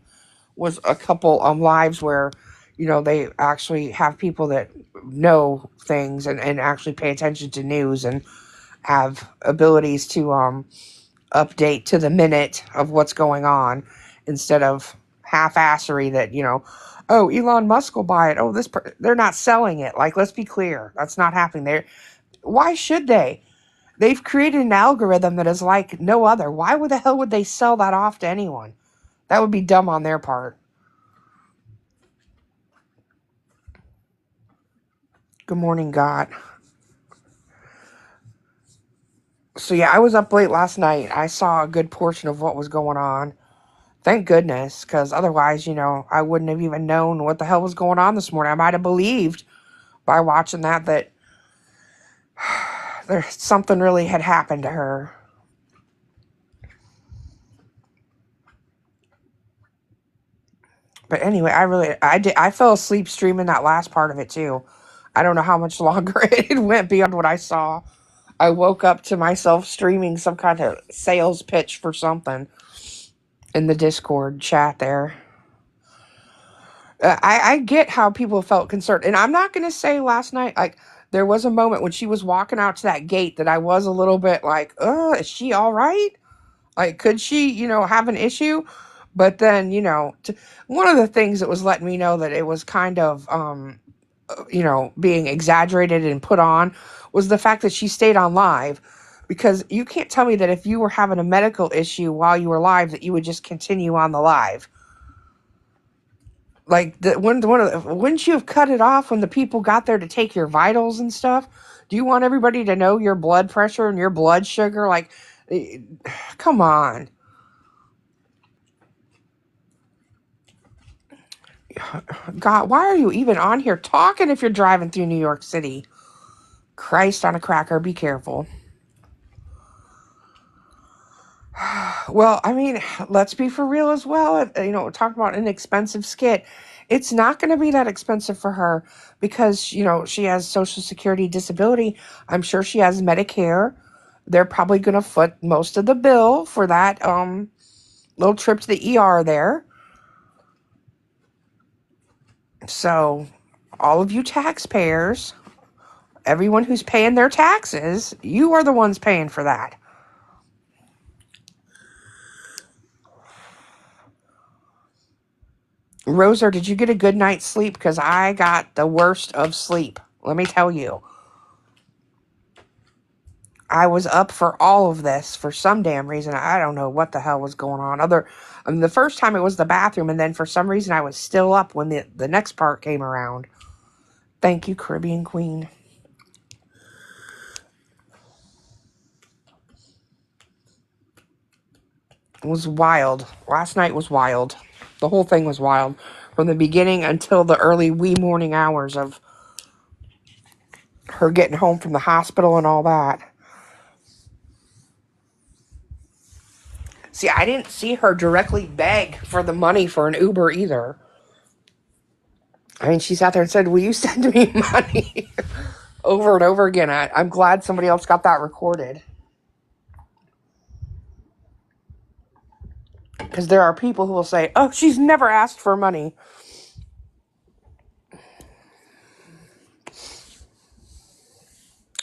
was a couple lives where, they actually have people that know things and actually pay attention to news and have abilities to update to the minute of what's going on, instead of half-assery that, oh, Elon Musk will buy it. Oh, they're not selling it. Like, let's be clear. That's not happening there. Why should they? They've created an algorithm that is like no other. Why the hell would they sell that off to anyone? That would be dumb on their part. Good morning, God. So yeah, I was up late last night. I saw a good portion of what was going on. Thank goodness, because otherwise, I wouldn't have even known what the hell was going on this morning. I might have believed by watching that there's something really had happened to her. But anyway, I fell asleep streaming that last part of it too. I don't know how much longer it went beyond what I saw. I woke up to myself streaming some kind of sales pitch for something in the Discord chat there. I get how people felt concerned. And I'm not going to say last night, like, there was a moment when she was walking out to that gate that I was a little bit like, is she all right? Like, could she, have an issue? But then, one of the things that was letting me know that it was kind of, being exaggerated and put on, was the fact that she stayed on live. Because you can't tell me that if you were having a medical issue while you were live, that you would just continue on the live. Like, wouldn't you have cut it off when the people got there to take your vitals and stuff? Do you want everybody to know your blood pressure and your blood sugar? Like, come on. God, why are you even on here talking if you're driving through New York City? Christ on a cracker, be careful. Well, I mean, let's be for real as well. Talk about an expensive skit. It's not going to be that expensive for her, because, she has Social Security disability. I'm sure she has Medicare. They're probably going to foot most of the bill for that little trip to the ER there. So, all of you taxpayers, everyone who's paying their taxes, you are the ones paying for that. Roser, did you get a good night's sleep? Because I got the worst of sleep. Let me tell you. I was up for all of this for some damn reason. I don't know what the hell was going on. The first time it was the bathroom, and then for some reason I was still up when the next part came around. Thank you, Caribbean Queen. It was wild. Last night was wild. The whole thing was wild. From the beginning until the early wee morning hours of her getting home from the hospital and all that. See, I didn't see her directly beg for the money for an Uber either. I mean, she sat there and said, will you send me money? Over and over again. I'm glad somebody else got that recorded. Because there are people who will say, oh, she's never asked for money.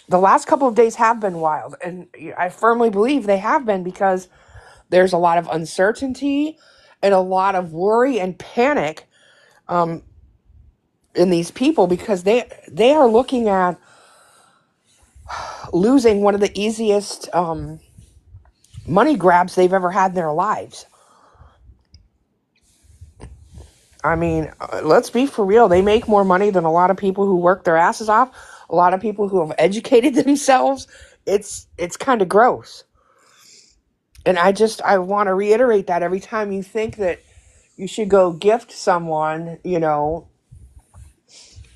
The last couple of days have been wild, and I firmly believe they have been because there's a lot of uncertainty and a lot of worry and panic in these people because they are looking at losing one of the easiest money grabs they've ever had in their lives. I mean, let's be for real. They make more money than a lot of people who work their asses off. A lot of people who have educated themselves. It's kind of gross. And I want to reiterate that every time you think that you should go gift someone,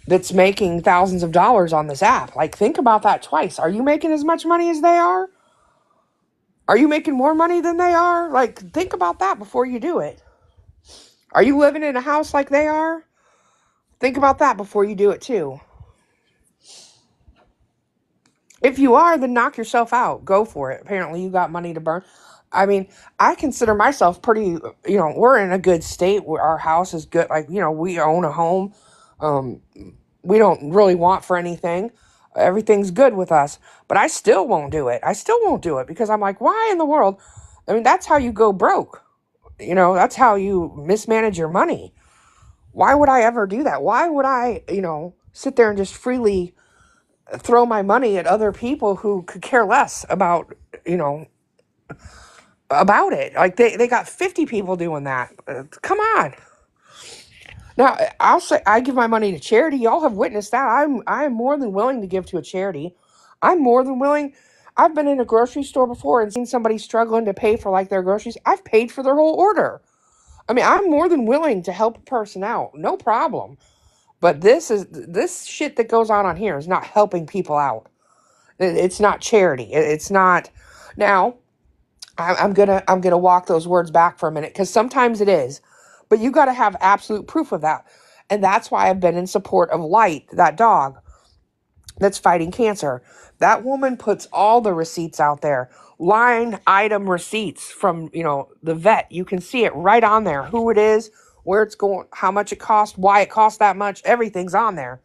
that's making thousands of dollars on this app. Like, think about that twice. Are you making as much money as they are? Are you making more money than they are? Like, think about that before you do it. Are you living in a house like they are? Think about that before you do it too. If you are, then knock yourself out. Go for it. Apparently you got money to burn. I mean, I consider myself pretty, we're in a good state. Our house is good. Like, we own a home. We don't really want for anything. Everything's good with us. But I still won't do it. I still won't do it because I'm like, why in the world? I mean, that's how you go broke. That's how you mismanage your money. Why would I ever do that? Why would I, sit there and just freely throw my money at other people who could care less about, about it? Like they got 50 people doing that. Come on. Now, I'll say I give my money to charity. Y'all have witnessed that. I am more than willing to give to a charity. I'm more than willing. I've been in a grocery store before and seen somebody struggling to pay for like their groceries. I've paid for their whole order. I mean, I'm more than willing to help a person out. No problem. But this shit that goes on here is not helping people out. It's not charity. It's not. Now, I'm gonna walk those words back for a minute because sometimes it is, but you got to have absolute proof of that, and that's why I've been in support of Light, that dog that's fighting cancer. That woman puts all the receipts out there, line item receipts from the vet. You can see it right on there, who it is, where it's going, how much it cost, why it cost that much. Everything's on there.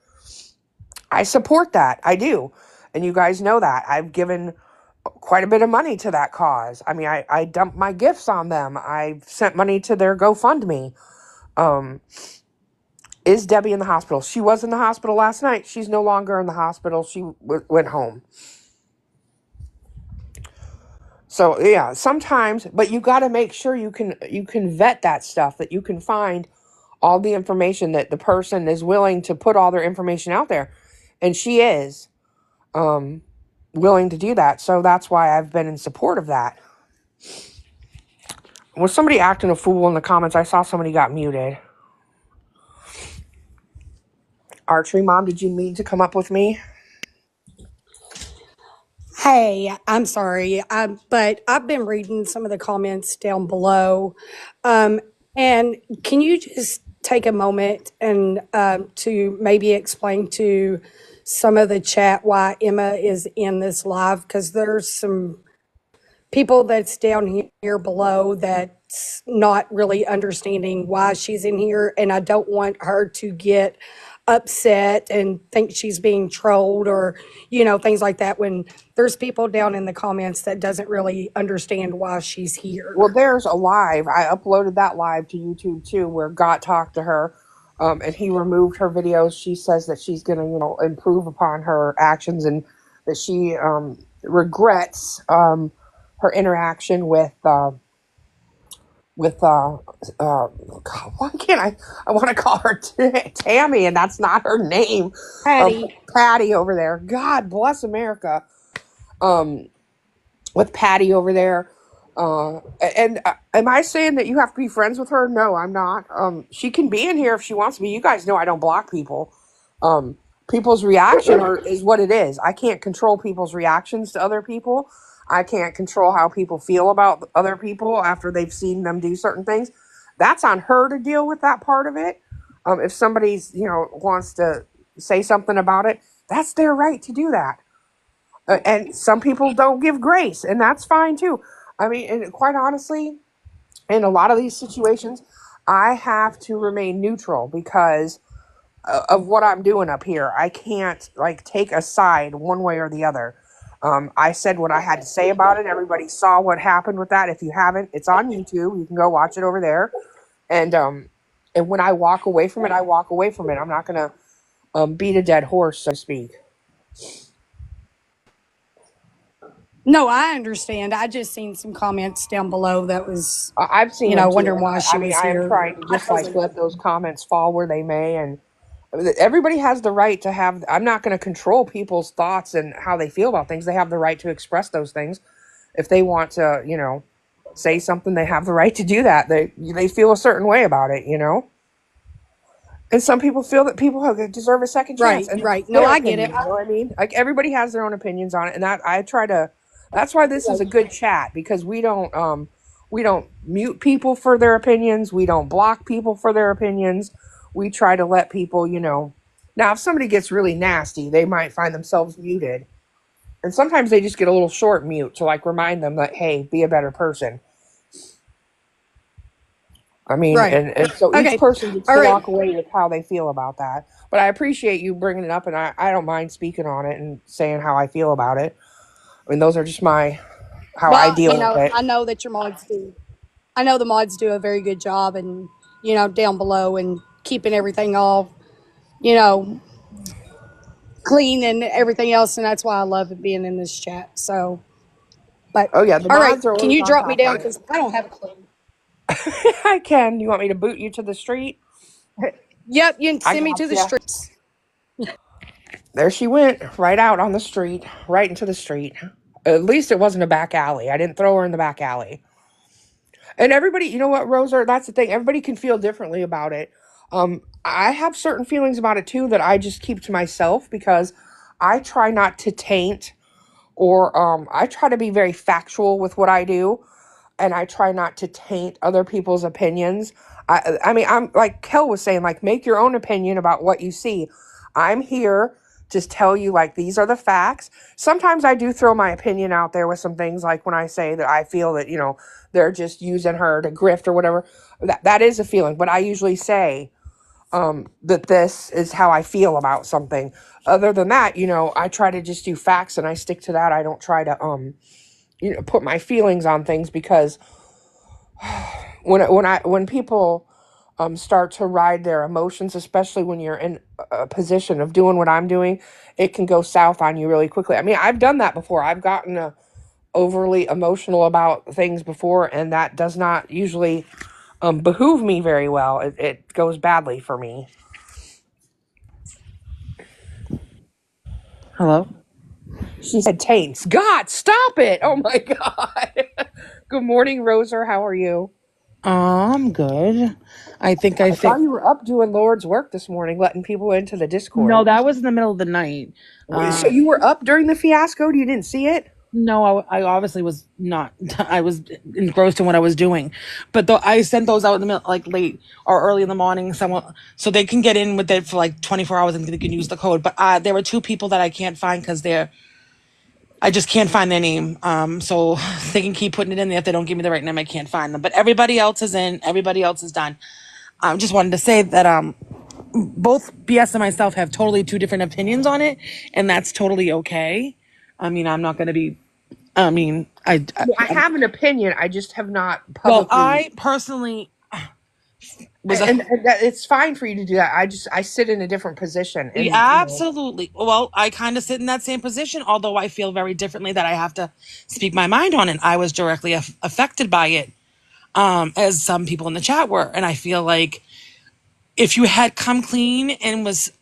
I support that. I do. And you guys know that. I've given quite a bit of money to that cause. I mean, I dumped my gifts on them. I've sent money to their GoFundMe. Is Debbie in the hospital? She was in the hospital last night. She's no longer in the hospital. She went home. So yeah, sometimes, but you got to make sure you can vet that stuff, that you can find all the information, that the person is willing to put all their information out there, and she is willing to do that. So that's why I've been in support of that. Was somebody acting a fool in the comments? I saw somebody got muted. Archery Mom, did you mean to come up with me? Hey, I'm sorry, but I've been reading some of the comments down below. Um, and can you just take a moment and to maybe explain to some of the chat why Emma is in this live? Because there's some people that's down here below that's not really understanding why she's in here, and I don't want her to get upset and think she's being trolled or things like that when there's people down in the comments that doesn't really understand why she's here. Well, there's a live. I uploaded that live to YouTube too, where God talked to her, and he removed her videos. She says that she's going to, improve upon her actions, and that she regrets her interaction with God, why can't I want to call her Tammy, and that's not her name. Patty. Patty over there. God bless America. With Patty over there. And am I saying that you have to be friends with her? No, I'm not. She can be in here if she wants to be. You guys know I don't block people. People's reaction is what it is. I can't control people's reactions to other people. I can't control how people feel about other people after they've seen them do certain things. That's on her to deal with that part of it. If somebody's, wants to say something about it, that's their right to do that. And some people don't give grace, and that's fine too. I mean, and quite honestly, in a lot of these situations, I have to remain neutral because of what I'm doing up here. I can't like take a side one way or the other. I said what I had to say about it. Everybody saw what happened with that. If you haven't, it's on YouTube. You can go watch it over there. And when I walk away from it, I walk away from it. I'm not gonna beat a dead horse, so to speak. No, I understand. I just seen some comments down below that was, I've seen them too, wondering and why she I mean, was I am here. trying to I just like totally let those comments fall where they may, and everybody has the right to have. I'm not going to control people's thoughts and how they feel about things. They have the right to express those things. If they want to, say something, they have the right to do that. They feel a certain way about it. And some people feel that people deserve a second chance, right, and right. that's No, their I get it. opinion. You know what I mean? Like everybody has their own opinions on it, and that I try to. That's why this is a good chat because we don't mute people for their opinions. We don't block people for their opinions. We try to let people. Now, if somebody gets really nasty, they might find themselves muted, and sometimes they just get a little short mute to like remind them that hey, be a better person. I mean, Right. and so each Okay. person gets All to right. walk away with how they feel about that. But I appreciate you bringing it up, and I don't mind speaking on it and saying how I feel about it. I mean, those are just how I Well, deal with it. I know that your mods do. I know the mods do a very good job and, down below and keeping everything all, you know, clean and everything else. And that's why I love being in this chat. So, but Oh yeah, the all right. mods are Can always you on drop me top of down? it. Because I don't have a clue. I can. You want me to boot you to the street? Yep. You can I send me got to the you. streets. There she went, right out on the street, right into the street. At least it wasn't a back alley. I didn't throw her in the back alley. And everybody, you know what, Rosa? That's the thing. Everybody can feel differently about it. I have certain feelings about it too that I just keep to myself because I try not to taint or I try to be very factual with what I do and I try not to taint other people's opinions. I mean, I'm like Kel was saying, like make your own opinion about what you see. I'm here to tell you like these are the facts. Sometimes I do throw my opinion out there with some things like when I say that I feel that, they're just using her to grift or whatever. That is a feeling, but I usually say that this is how I feel about something. Other than that, I try to just do facts and I stick to that. I don't try to put my feelings on things because when people start to ride their emotions, especially when you're in a position of doing what I'm doing, it can go south on you really quickly. I mean, I've done that before. I've gotten overly emotional about things before, and that does not usually behoove me very well. It goes badly for me. Hello? She said taints. God, stop it. Oh my God. Good morning, Roser. How are you? I'm good. I think I I saw think you were up doing Lord's work this morning, letting people into the no, Discord. that was in the middle of the night. So you were up during the fiasco? You didn't see it? No, I obviously was not. I was engrossed in what I was doing, but though I sent those out in the middle, like late or early in the morning, someone so they can get in with it for like 24 hours and they can use the code. But there were two people that I can't find because I just can't find their name. So they can keep putting it in there. If they don't give me the right name, I can't find them. But everybody else is in. Everybody else is done. I just wanted to say that both BS and myself have totally two different opinions on it, and that's totally okay. I mean, I'm not going to be. I mean, Well, I have an opinion. I just have not well, publicly. I personally was a And that it's fine for you to do that. I sit in a different position, yeah, and absolutely. Well, I kind of sit in that same position, although I feel very differently that I have to speak my mind on it. I was directly affected by it, as some people in the chat were, and I feel like if you had come clean and was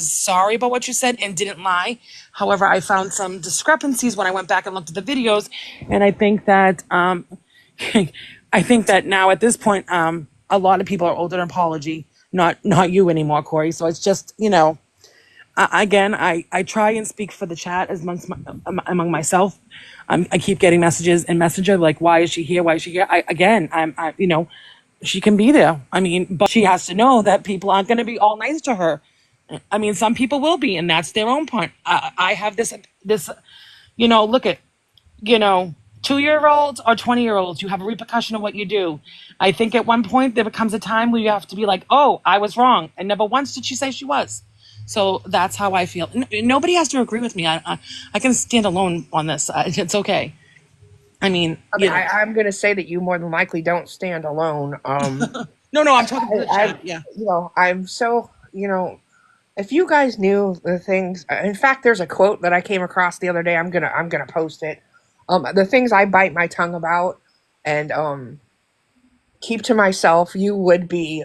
sorry about what you said and didn't lie. However, I found some discrepancies when I went back and looked at the videos, and I think that I think that now at this point, a lot of people are owed an apology, not you anymore, Corey. So it's just again, I try and speak for the chat as among myself. I keep getting messages and messenger like, why is she here? Why is she here? She can be there. I mean, but she has to know that people aren't going to be all nice to her. I mean, some people will be, and that's their own point. I have this, look at, you know, 2-year-olds or 20-year-olds, you have a repercussion of what you do. I think at one point there becomes a time where you have to be like, oh, I was wrong. And never once did she say she was. So that's how I feel. Nobody has to agree with me. I can stand alone on this. It's okay. I mean, I mean, I'm going to say that you more than likely don't stand alone. no, I'm talking to the I, chat. Yeah. I'm so, if you guys knew the things, in fact, there's a quote that I came across the other day. I'm gonna post it. The things I bite my tongue about and keep to myself, you would be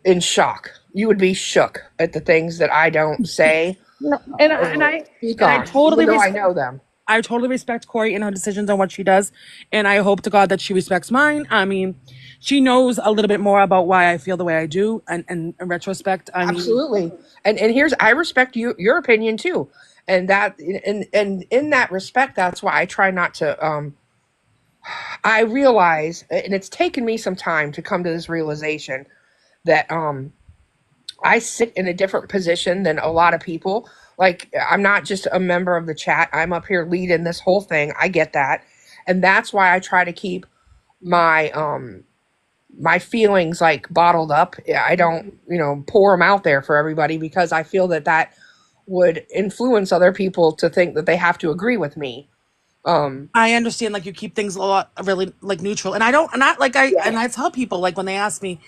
in shock. You would be shook at the things that I don't say No, and or I speak and I on, even totally though I respect. know them. I totally respect Corey and her decisions on what she does, and I hope to God that she respects mine. I mean, she knows a little bit more about why I feel the way I do, and in retrospect, I mean, Absolutely. And here's I respect your opinion too. And that and in that respect, that's why I try not to I realize, and it's taken me some time to come to this realization that I sit in a different position than a lot of people. Like I'm not just a member of the chat. I'm up here leading this whole thing. I get that. And that's why I try to keep my my feelings like bottled up. I don't, pour them out there for everybody because I feel that that would influence other people to think that they have to agree with me. I understand like you keep things a lot really like neutral, and I don't, and I like I and Yeah. I tell people like when they ask me,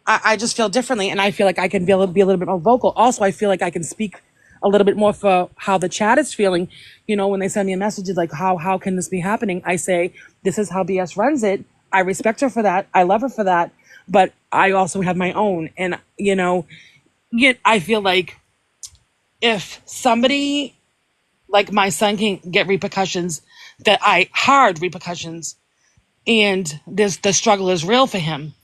I just feel differently, and I feel like I can be a little bit more vocal. Also, I feel like I can speak a little bit more for how the chat is feeling. When they send me a message, it's like how can this be happening? I say this is how BS runs it. I respect her for that. I love her for that, but I also have my own, and yet I feel like if somebody like my son can get repercussions hard repercussions, and the struggle is real for him.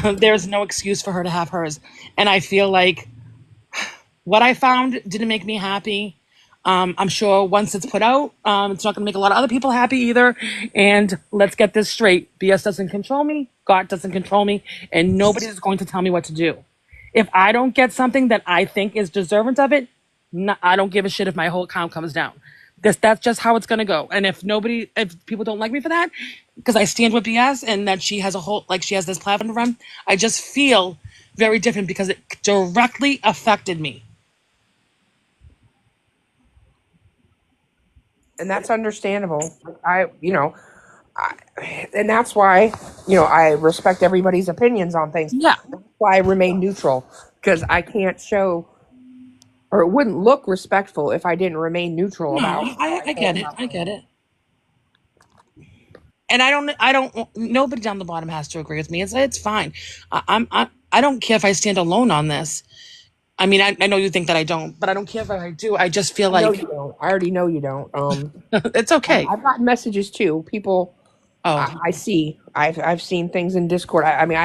There's no excuse for her to have hers. And I feel like what I found didn't make me happy. I'm sure once it's put out, it's not going to make a lot of other people happy either. And let's get this straight. BS doesn't control me. God doesn't control me. And nobody's going to tell me what to do. If I don't get something that I think is deserving of it, I don't give a shit if my whole account comes down. That's just how it's gonna go. And if people don't like me for that, because I stand with BS and that she has she has this platform to run, I just feel very different because it directly affected me. And that's understandable. And that's why, I respect everybody's opinions on things. Yeah. That's why I remain neutral because I can't show, or it wouldn't look respectful if I didn't remain neutral No, about how I I felt get it. about I things. get it. And nobody down the bottom has to agree with me. It's fine. I don't care if I stand alone on this. I mean, I know you think that I don't, but I don't care if I do. I just feel I know like you don't. I already know you don't. it's okay. I've gotten messages too. People, Oh, I see. I've seen things in Discord. I mean,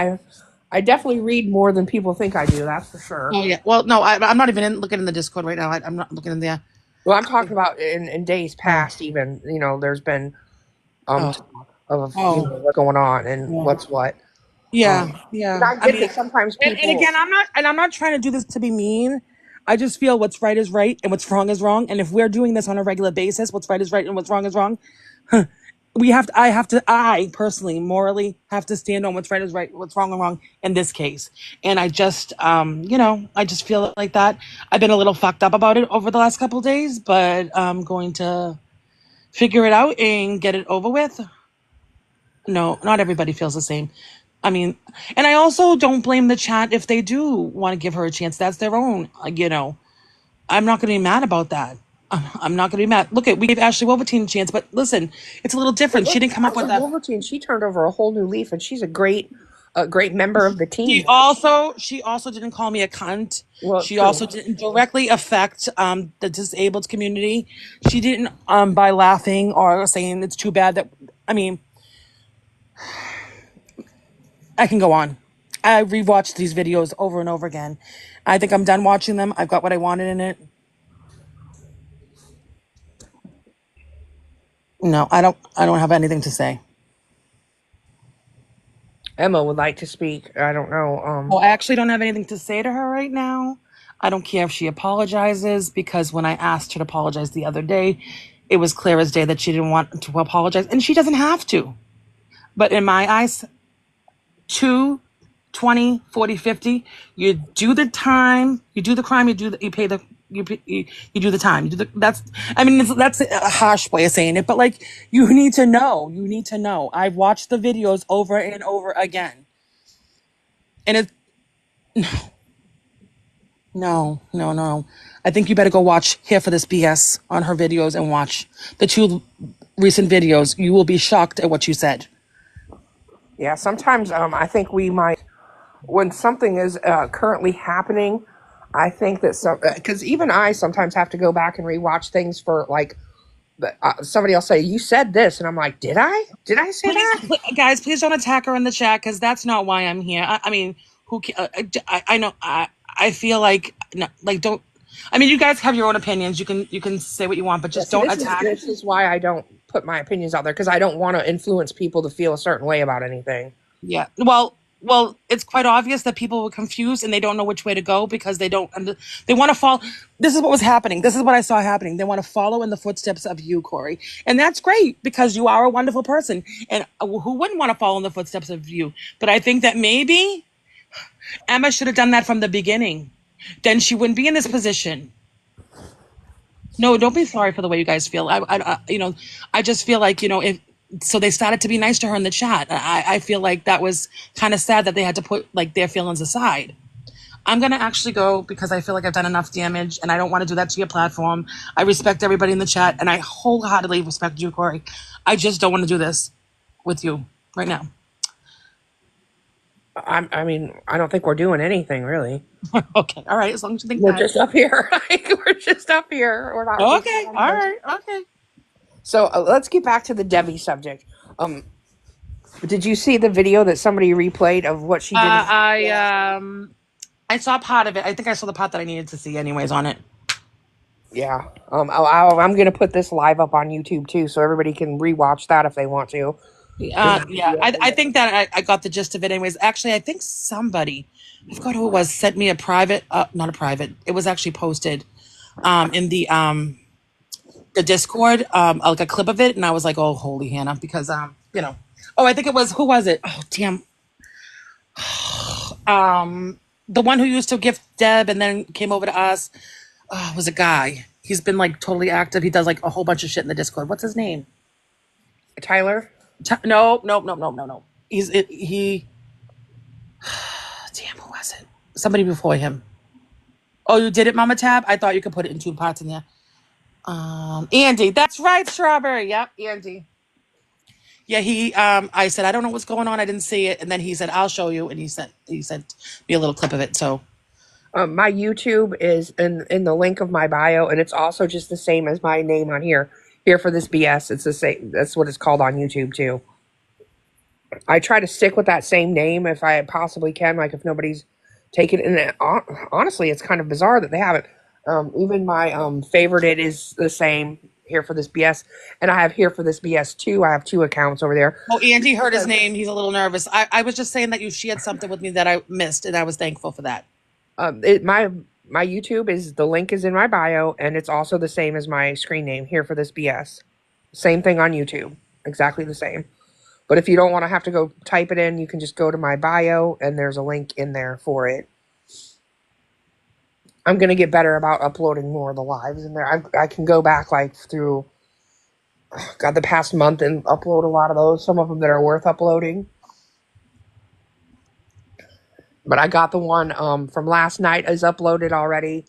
I definitely read more than people think I do. That's for sure. oh yeah. Well, no, I'm not even looking in the Discord right now. I'm not looking in there. Well, I'm talking about in days Oh, past. Even there's been oh, talk of oh. what's going on and Yeah. what's what. Yeah, And yeah. I I get mean, that sometimes and people. again, I'm not trying to do this to be mean. I just feel what's right is right and what's wrong is wrong. And if we're doing this on a regular basis, what's right is right and what's wrong is wrong. I personally, morally have to stand on what's right is right, what's wrong is wrong in this case. And I just, I just feel like that. I've been a little fucked up about it over the last couple of days, but I'm going to figure it out and get it over with. No, not everybody feels the same. I mean, and I also don't blame the chat if they do want to give her a chance. That's their own, I'm not going to be mad about that. I'm not going to be mad. Look, we gave Ashley Wolvertine a chance, but listen, it's a little But different. She look, didn't come up with Ashley that. Wolverine, she turned over a whole new leaf, and she's a great member of the team She now. also didn't call me a cunt. Well, She also true. didn't directly affect the disabled community. She didn't by laughing or saying it's too bad that I mean I can go on. I rewatched these videos over and over again. I think I'm done watching them. I've got what I wanted in it. No, I don't have anything to say. Emma would like to speak. I don't know. Well, I actually don't have anything to say to her right now. I don't care if she apologizes because when I asked her to apologize the other day, it was clear as day that she didn't want to apologize, and she doesn't have to. But in my eyes, 2, 20, 40, 50, you do the time, you do the crime, you pay the, you do the time. That's, I mean, that's a harsh way of saying it, but like, you need to know. I've watched the videos over and over again. And it's, no. I think you better go watch Here for This BS on her videos and watch the 2 recent videos. You will be shocked at what you said. Yeah, sometimes I think we might, when something is currently happening, I think that because even I sometimes have to go back and rewatch things for like, somebody else say, you said this, and I'm like, did I? Did I say that? Guys, please don't attack her in the chat because that's not why I'm here. I mean, I know. I feel like no, like don't. I mean, you guys have your own opinions. You can say what you want, but Yeah, just see, don't attack. this is why I don't put my opinions out there, because I don't want to influence people to feel a certain way about anything. Yeah. Well, it's quite obvious that people were confused and they don't know which way to go because they don't. They want to follow. This is what was happening. This is what I saw happening. They want to follow in the footsteps of you, Corey, and that's great because you are a wonderful person. And who wouldn't want to follow in the footsteps of you? But I think that maybe Emma should have done that from the beginning. Then she wouldn't be in this position. No, don't be sorry for the way you guys feel. I just feel like, if so they started to be nice to her in the chat. I feel like that was kind of sad that they had to put like their feelings aside. I'm going to actually go because I feel like I've done enough damage and I don't want to do that to your platform. I respect everybody in the chat and I wholeheartedly respect you, Corey. I just don't want to do this with you right now. I mean, I don't think we're doing anything really. Okay. All right. As long as you think We're that. just up here. We're just up here. We're not. Okay. All right. Okay. So let's get back to the Debbie subject. Did you see the video that somebody replayed of what she did? I saw part of it. I think I saw the part that I needed to see anyways on it. Yeah. I'm gonna put this live up on YouTube too, so everybody can rewatch that if they want to. Yeah. I think that I got the gist of it anyways. Actually, I think somebody, I forgot who it was, sent me a private, not a private. It was actually posted, in the Discord, like a clip of it, and I was like, oh, holy Hannah, because oh, I think it was, who was it? Oh, damn. The one who used to gift Deb and then came over to us, was a guy. He's been like totally active. He does like a whole bunch of shit in the Discord. What's his name? Tyler? No. He. Damn, who was it? Somebody before him. Oh, you did it, Mama Tab? I thought you could put it in 2 parts in there. Andy. That's right, Strawberry. Yep, Andy. Yeah, I said, I don't know what's going on. I didn't see it. And then he said, I'll show you. And he sent me a little clip of it. So My YouTube is in the link of my bio, and it's also just the same as my name on here. Here for This BS. It's the same. That's what it's called on YouTube too. I try to stick with that same name if I possibly can. Like if nobody's taken it. And honestly, it's kind of bizarre that they haven't. Even my favorited is the same. Here for This BS, and I have Here for This BS too. I have 2 accounts over there. Oh, Andy heard his name. He's a little nervous. I was just saying that you shared something with me that I missed, and I was thankful for that. My YouTube is, the link is in my bio, and it's also the same as my screen name, Here for This BS. Same thing on YouTube, exactly the same. But if you don't want to have to go type it in, you can just go to my bio, and there's a link in there for it. I'm gonna get better about uploading more of the lives in there. I can go back like through, the past month and upload a lot of those. Some of them that are worth uploading. But I got the one from last night is uploaded already.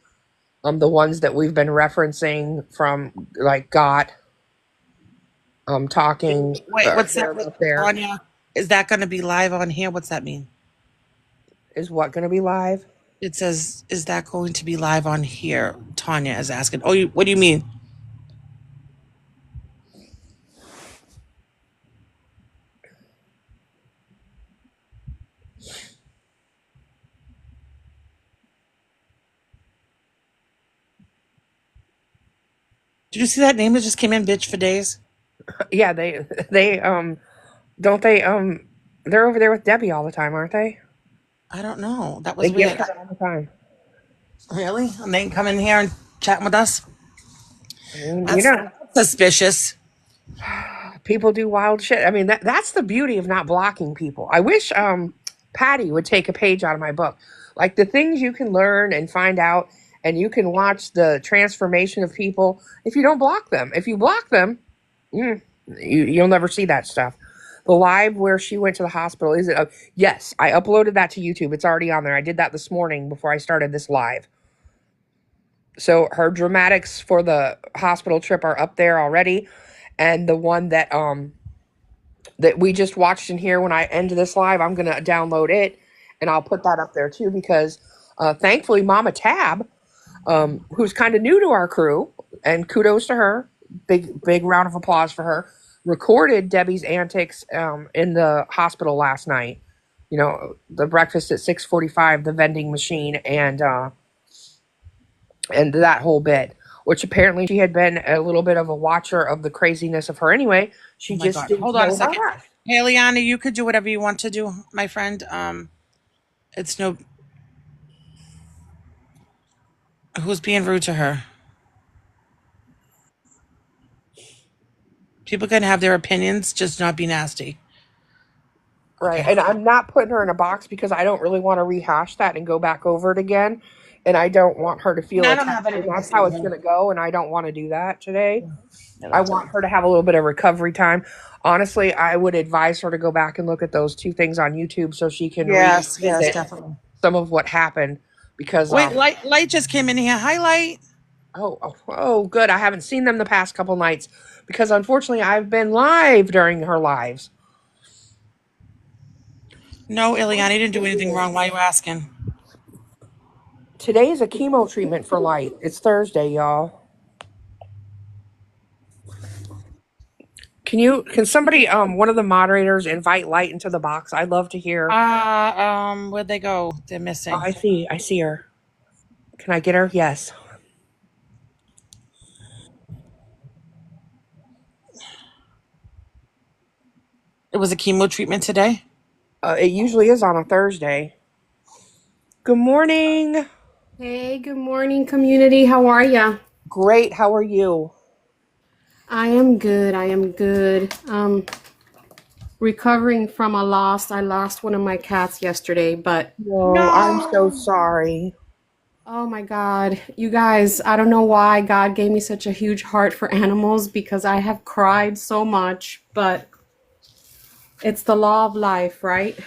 The ones that we've been referencing from like talking. Wait, what's that up there? Tanya? Is that going to be live on here? What's that mean? Is what going to be live? It says, is that going to be live on here? Tanya is asking. Oh, what do you mean? Did you see that name that just came in, bitch for days? Yeah, they don't they they're over there with Debbie all the time, aren't they? I don't know. That was They weird. gift her all the time. Really? And they can come in here and chat with us? I mean, That's, Suspicious. People do wild shit. I mean, that's the beauty of not blocking people. I wish Patty would take a page out of my book. Like the things you can learn and find out, and you can watch the transformation of people if you don't block them. If you block them, you'll never see that stuff. The live where she went to the hospital, is it? Yes, I uploaded that to YouTube. It's already on there. I did that this morning before I started this live. So her dramatics for the hospital trip are up there already, and the one that we just watched in here when I end this live, I'm gonna download it and I'll put that up there too because thankfully Mama Tab, who's kind of new to our crew, and kudos to her, big round of applause for her, recorded Debbie's antics in the hospital last night. You know, the breakfast at 6:45, the vending machine, and that whole bit, which apparently she had been a little bit of a watcher of the craziness of her anyway. She just God. didn't Hold on a know second. her. Hey, Liana, you could do whatever you want to do, my friend. It's no. Who's being rude to her? People can have their opinions, just not be nasty. Right. Okay. And I'm not putting her in a box because I don't really want to rehash that and go back over it again. And I don't want her to feel And I don't have attacked. And anything to that's say how to it's her. going to go. And I don't want to do that today. Yeah, I that's want her to have a little bit of recovery time. Honestly, I would advise her to go back and look at those two things on YouTube so she can yes, revisit definitely. some of what happened. Because, Wait, light just came in here. Hi, Light. oh, good. I haven't seen them the past couple nights because unfortunately I've been live during her lives. No, Ileana didn't do anything wrong. Why are you asking? Today is a chemo treatment for Light. It's Thursday, y'all. Can somebody one of the moderators invite Light into the box? I'd love to hear. Where'd they go? They're Oh, missing. I see her. Can I get her? Yes. It was a chemo treatment today. It usually is on a Thursday. Good morning. Hey, good morning, community. How are ya? Great. How are you? I am good. I am good. Recovering from a loss. I lost one of my cats yesterday, but No, I'm so sorry. oh my God, you guys, I don't know why God gave me such a huge heart for animals because I have cried so much, but it's the law of life, right?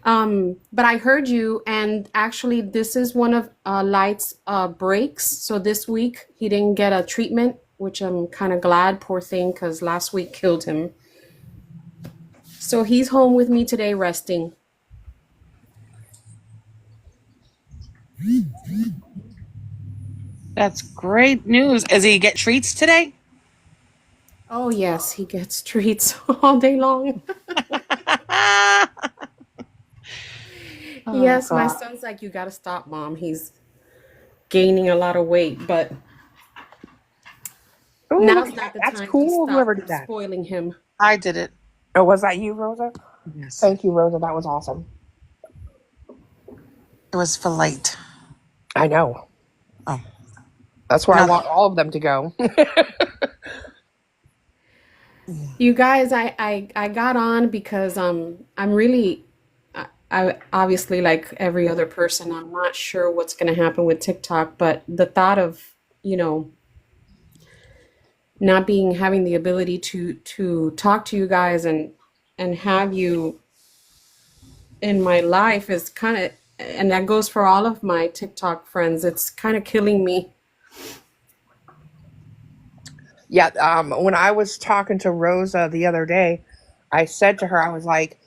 But I heard you, and actually, this is one of Light's breaks. So this week he didn't get a treatment, which I'm kind of glad, poor thing, because last week killed him. So he's home with me today, resting. That's great news. Does he get treats today? Oh yes, he gets treats all day long. Yes, my son's like, you gotta stop, Mom. He's gaining a lot of weight, but Oh, look now's at not that. the That's time to cool. stop Whoever did that. spoiling him. I did it. Oh, was that you, Rosa? Yes. Thank you, Rosa. That was awesome. It was for Light. I know. Oh. That's where I No. want all of them to go. You guys, I got on because I'm really I obviously, like every other person, I'm not sure what's going to happen with TikTok, but the thought of, not having the ability to talk to you guys and have you in my life is kind of, and that goes for all of my TikTok friends. It's kind of killing me. Yeah, when I was talking to Rosa the other day, I said to her, I was like,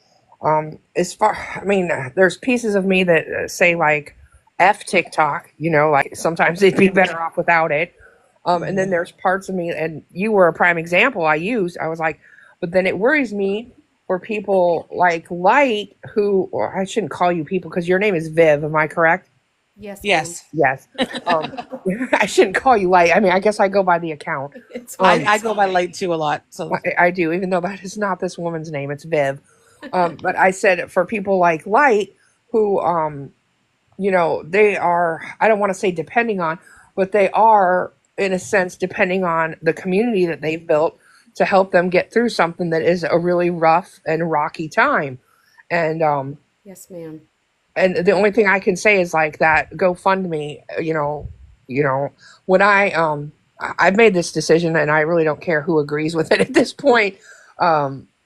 there's pieces of me that say like, F TikTok, like sometimes it'd be better off without it. And then there's parts of me, and you were a prime example I was like, but then it worries me for people like Light who, or I shouldn't call you people because your name is Viv, am I correct? Yes, Yes. Yes. I shouldn't call you Light. I mean, I guess I go by the account. it's I go by Light too a lot. So I do, even though that is not this woman's name. It's Viv. But I said for people like Light who, they are, I don't want to say depending on, but they are in a sense, depending on the community that they've built, to help them get through something that is a really rough and rocky time. And Yes, ma'am. and the only thing I can say is like that GoFundMe, you know, when I've made this decision and I really don't care who agrees with it at this point.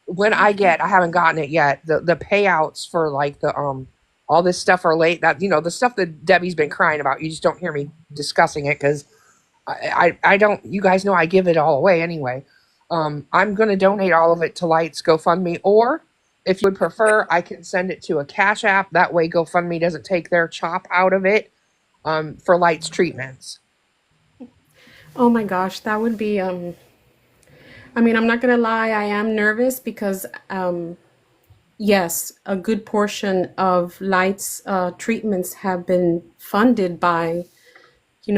When I haven't gotten it yet, the payouts for like the all this stuff are late, that the stuff that Debbie's been crying about. You just don't hear me discussing it because I don't, you guys know I give it all away anyway. I'm going to donate all of it to Lights GoFundMe, or if you would prefer, I can send it to a Cash App. That way GoFundMe doesn't take their chop out of it for Lights treatments. Oh my gosh, that would be I mean, I'm not gonna lie, I am nervous because yes, a good portion of Light's treatments have been funded by,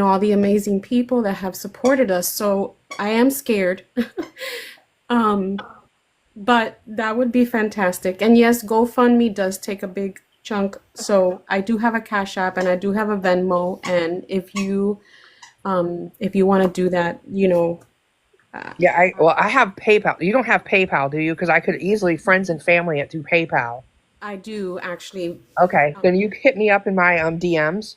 all the amazing people that have supported us. So I am scared. Um, but that would be fantastic. And yes, GoFundMe does take a big chunk. So I do have a Cash App and I do have a Venmo. And if you want to do that, Yeah, I have PayPal. You don't have PayPal, do you? Because I could easily friends and family it through PayPal. I do actually. Okay, then you hit me up in my DMs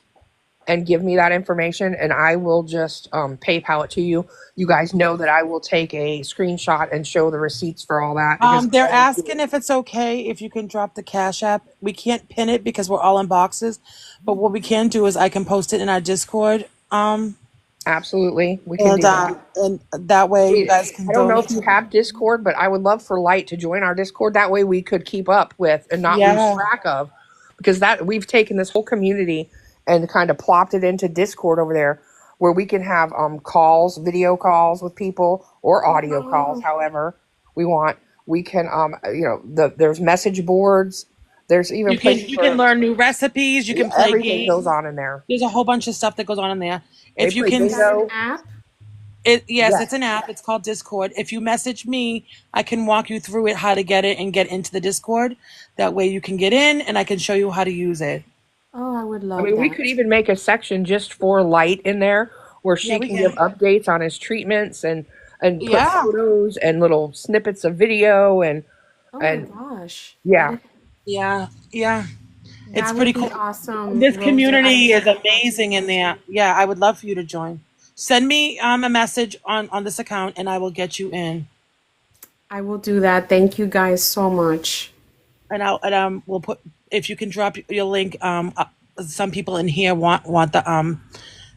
and give me that information, and I will just PayPal it to you. You guys know that I will take a screenshot and show the receipts for all that. Because They're asking if it's okay if you can drop the Cash App. We can't pin it because we're all in boxes, but what we can do is I can post it in our Discord. Absolutely, we can do that. And that way you guys can I don't know if donate. you have Discord, but I would love for Light to join our Discord. That way we could keep up with and not lose Yeah. track of, because that we've taken this whole community and kind of plopped it into Discord over there, where we can have calls, video calls with people, or audio calls, Oh, however we want. We can there's message boards. There's even You can places you can where learn new recipes. You can play everything goes games. on in there. There's a whole bunch of stuff that goes on in there. They If you play can, is that an bingo. app? yes, Yes. it's an app. It's called Discord. If you message me, I can walk you through it, how to get it and get into the Discord. That way you can get in, and I can show you how to use it. Oh, I would I love mean, we could that. even make a section just for Light in there where Yeah, she we can give can. updates on his treatments and put Yeah, photos and little snippets of video Oh my and gosh. yeah. yeah. It's That pretty would be cool. awesome, This Rosa. I community would is love to amazing in join. there. Yeah, I would love for you to join. Send me a message on this account, and I will get you in. I will do that. Thank you guys so much. And we'll put, if you can drop your link. Some people in here want the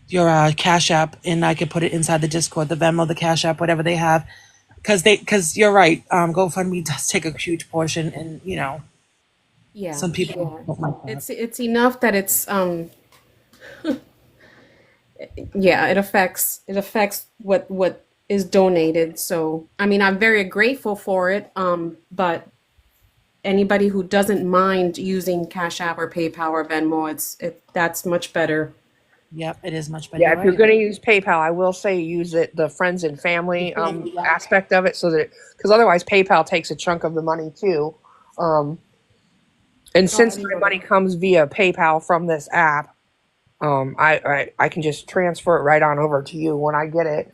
your Cash App, and I could put it inside the Discord, the Venmo, the Cash App, whatever they have, because you're right. GoFundMe does take a huge portion, and Yeah, some people yeah. don't like that. It's enough that it's yeah, it affects what is donated. So, I mean, I'm very grateful for it. But anybody who doesn't mind using Cash App or PayPal or Venmo, that's much better. Yep, it is much better. Yeah, You're if you're right. going to use PayPal, I will say use the friends and family Yeah. aspect of it, so that, because otherwise PayPal takes a chunk of the money too. Um, and Oh, I since didn't my know money that. comes via PayPal from this app, I can just transfer it right on over to you when I get it.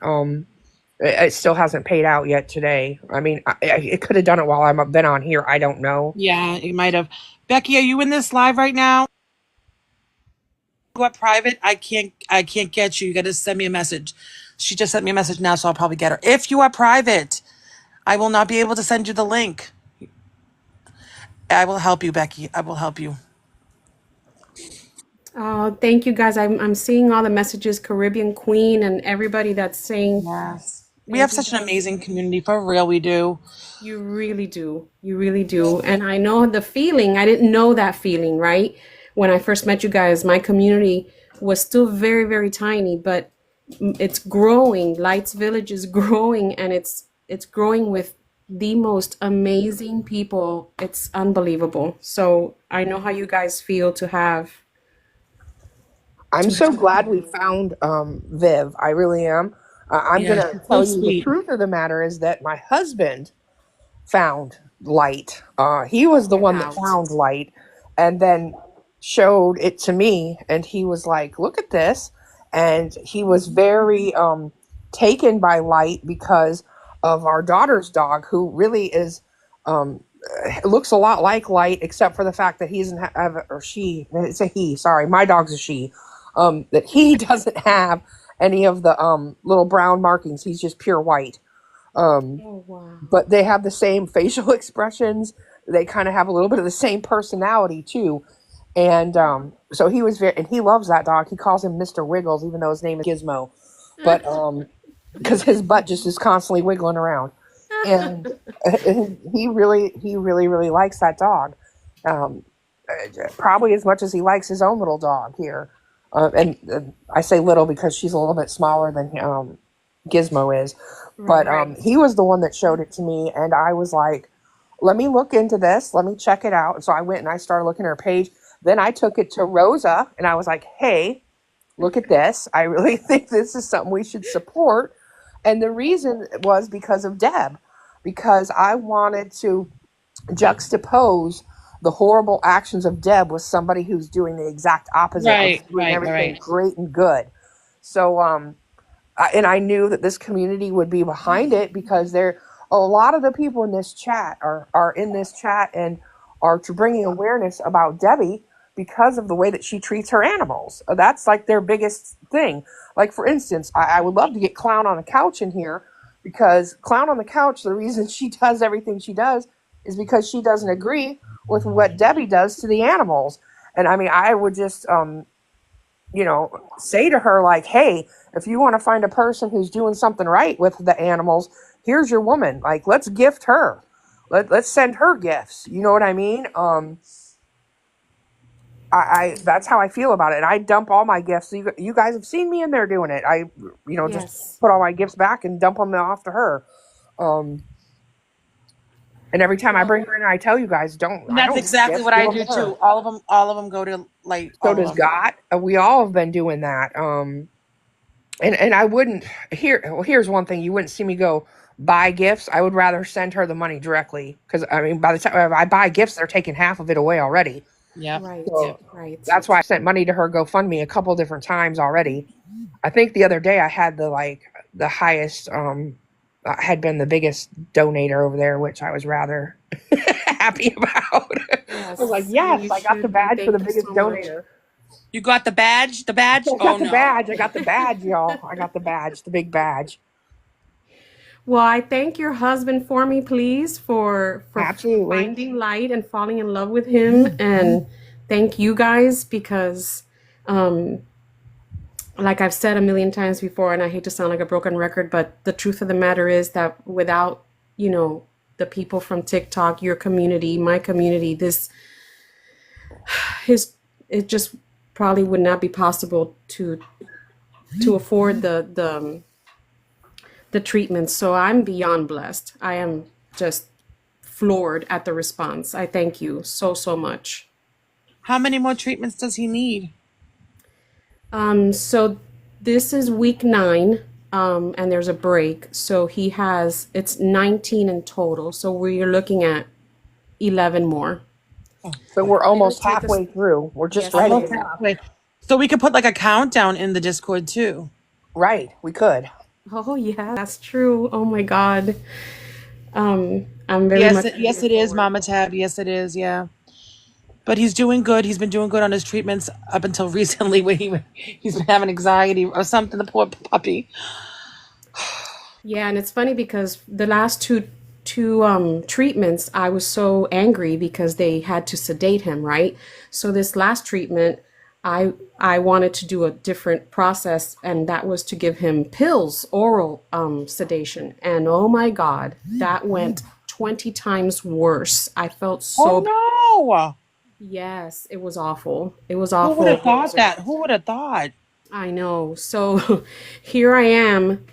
It still hasn't paid out yet today. I mean, it could have done it while I've been on here. I don't know. Yeah, you might have. Becky, are you in this live right now? Go up private. I can't get you. You got to send me a message. She just sent me a message now, so I'll probably get her. If you are private, I will not be able to send you the link. I will help you, Becky. I will help you. Oh, thank you guys. I'm seeing all the messages, Caribbean Queen and everybody that's saying Yes. We have thank you such an guys. amazing community. For real, we do. You really do. You really do. And I know the feeling. I didn't know that feeling, right? When I first met you guys, my community was still very, very tiny, but it's growing. Lights Village is growing, and it's growing with the most amazing people. It's unbelievable. So I know how you guys feel to have I'm so glad we found Viv. I really am. I'm Yeah, gonna she's so tell you the sweet. truth of the matter is that my husband found Light. He was the get one that out. found Light, and then showed it to me, and he was like, "Look at this." and he was very taken by Light because of our daughter's dog, who really is um, looks a lot like Light, except for the fact that he doesn't have, or she, it's a he, sorry, my dog's a she, that he doesn't have any of the little brown markings. He's just pure white. Um, Oh wow. but they have the same facial expressions. They kind of have a little bit of the same personality too. And so he was very, and he loves that dog. He calls him Mr. Wiggles, even though his name is Gizmo. But because his butt just is constantly wiggling around, and he really likes that dog, um, probably as much as he likes his own little dog here. And I say little because she's a little bit smaller than Gizmo is, but Right. he was the one that showed it to me, and I was like, "Let me look into this. Let me check it out." And so I went and I started looking at her page. Then I took it to Rosa, and I was like, "Hey, look at this. I really think this is something we should support." And the reason was because of Deb, because I wanted to juxtapose the horrible actions of Deb with somebody who's doing the exact opposite, which is Right, doing right, everything right. great and good. So, and I knew that this community would be behind it because there a lot of the people in this chat are in this chat and are to bringing awareness about Debbie because of the way that she treats her animals. That's like their biggest thing. Like for instance, I would love to get Clown on the Couch in here because Clown on the Couch, the reason she does everything she does is because she doesn't agree with what Debbie does to the animals. And I mean, I would just say to her like, hey, if you want to find a person who's doing something right with the animals, here's your woman. Like, let's gift her. Let's send her gifts. You know what I mean? I that's how I feel about it. And I dump all my gifts. You guys have seen me in there doing it. I just Yes. put all my gifts back and dump them off to her. Um, and every time I Well, bring her in, I tell you guys, And I that's don't give exactly gifts, what give I them do to her. too. All of them go to like So all of does them. God. We all have been doing that. And I wouldn't here's one thing, you wouldn't see me go buy gifts. I would rather send her the money directly because I mean by the time I buy gifts, they're taking half of it away already. Yep. right. Yep. So Right. that's why I sent money to her GoFundMe a couple different times already. I think the other day I had the highest I had been the biggest donator over there, which I was rather happy about. I was like, Yes. And yes, you I got the should be. badge for the Thank you biggest so much. donator. You got the badge? The badge? I Oh got the no. badge. I got the badge, y'all. I got the badge, the big badge. Well, I thank your husband for me, please, for Absolutely. finding Light and falling in love with him, and thank you guys because, um, like I've said a million times before, and I hate to sound like a broken record, but the truth of the matter is that without the people from TikTok, your community, my community, this his it just probably would not be possible to afford the treatment. So I'm beyond blessed. I am just floored at the response. I thank you so, so much. How many more treatments does he need? So this is week 9, and there's a break. So it's 19 in total. So we're looking at 11 more. So we're It'll almost take us, halfway through. We're just yes, it ready. Almost is. halfway. So we could put like a countdown in the Discord too. Right. We could. Oh, yeah, that's true. Oh my God. I'm very Yes, much yes, looking it is, forward. Mama Tab. Yes, it is. Yeah, but he's doing good. He's been doing good on his treatments up until recently, when he's been having anxiety or something. The poor puppy. Yeah, and it's funny because the last two treatments, I was so angry because they had to sedate him, right? So this last treatment, I wanted to do a different process, and that was to give him pills, oral sedation. And oh my God, that went 20 times worse. I felt Oh so bad. no! Yes, it was awful. It was Who would awful. have thought that? Who would have thought? I know. So here I am,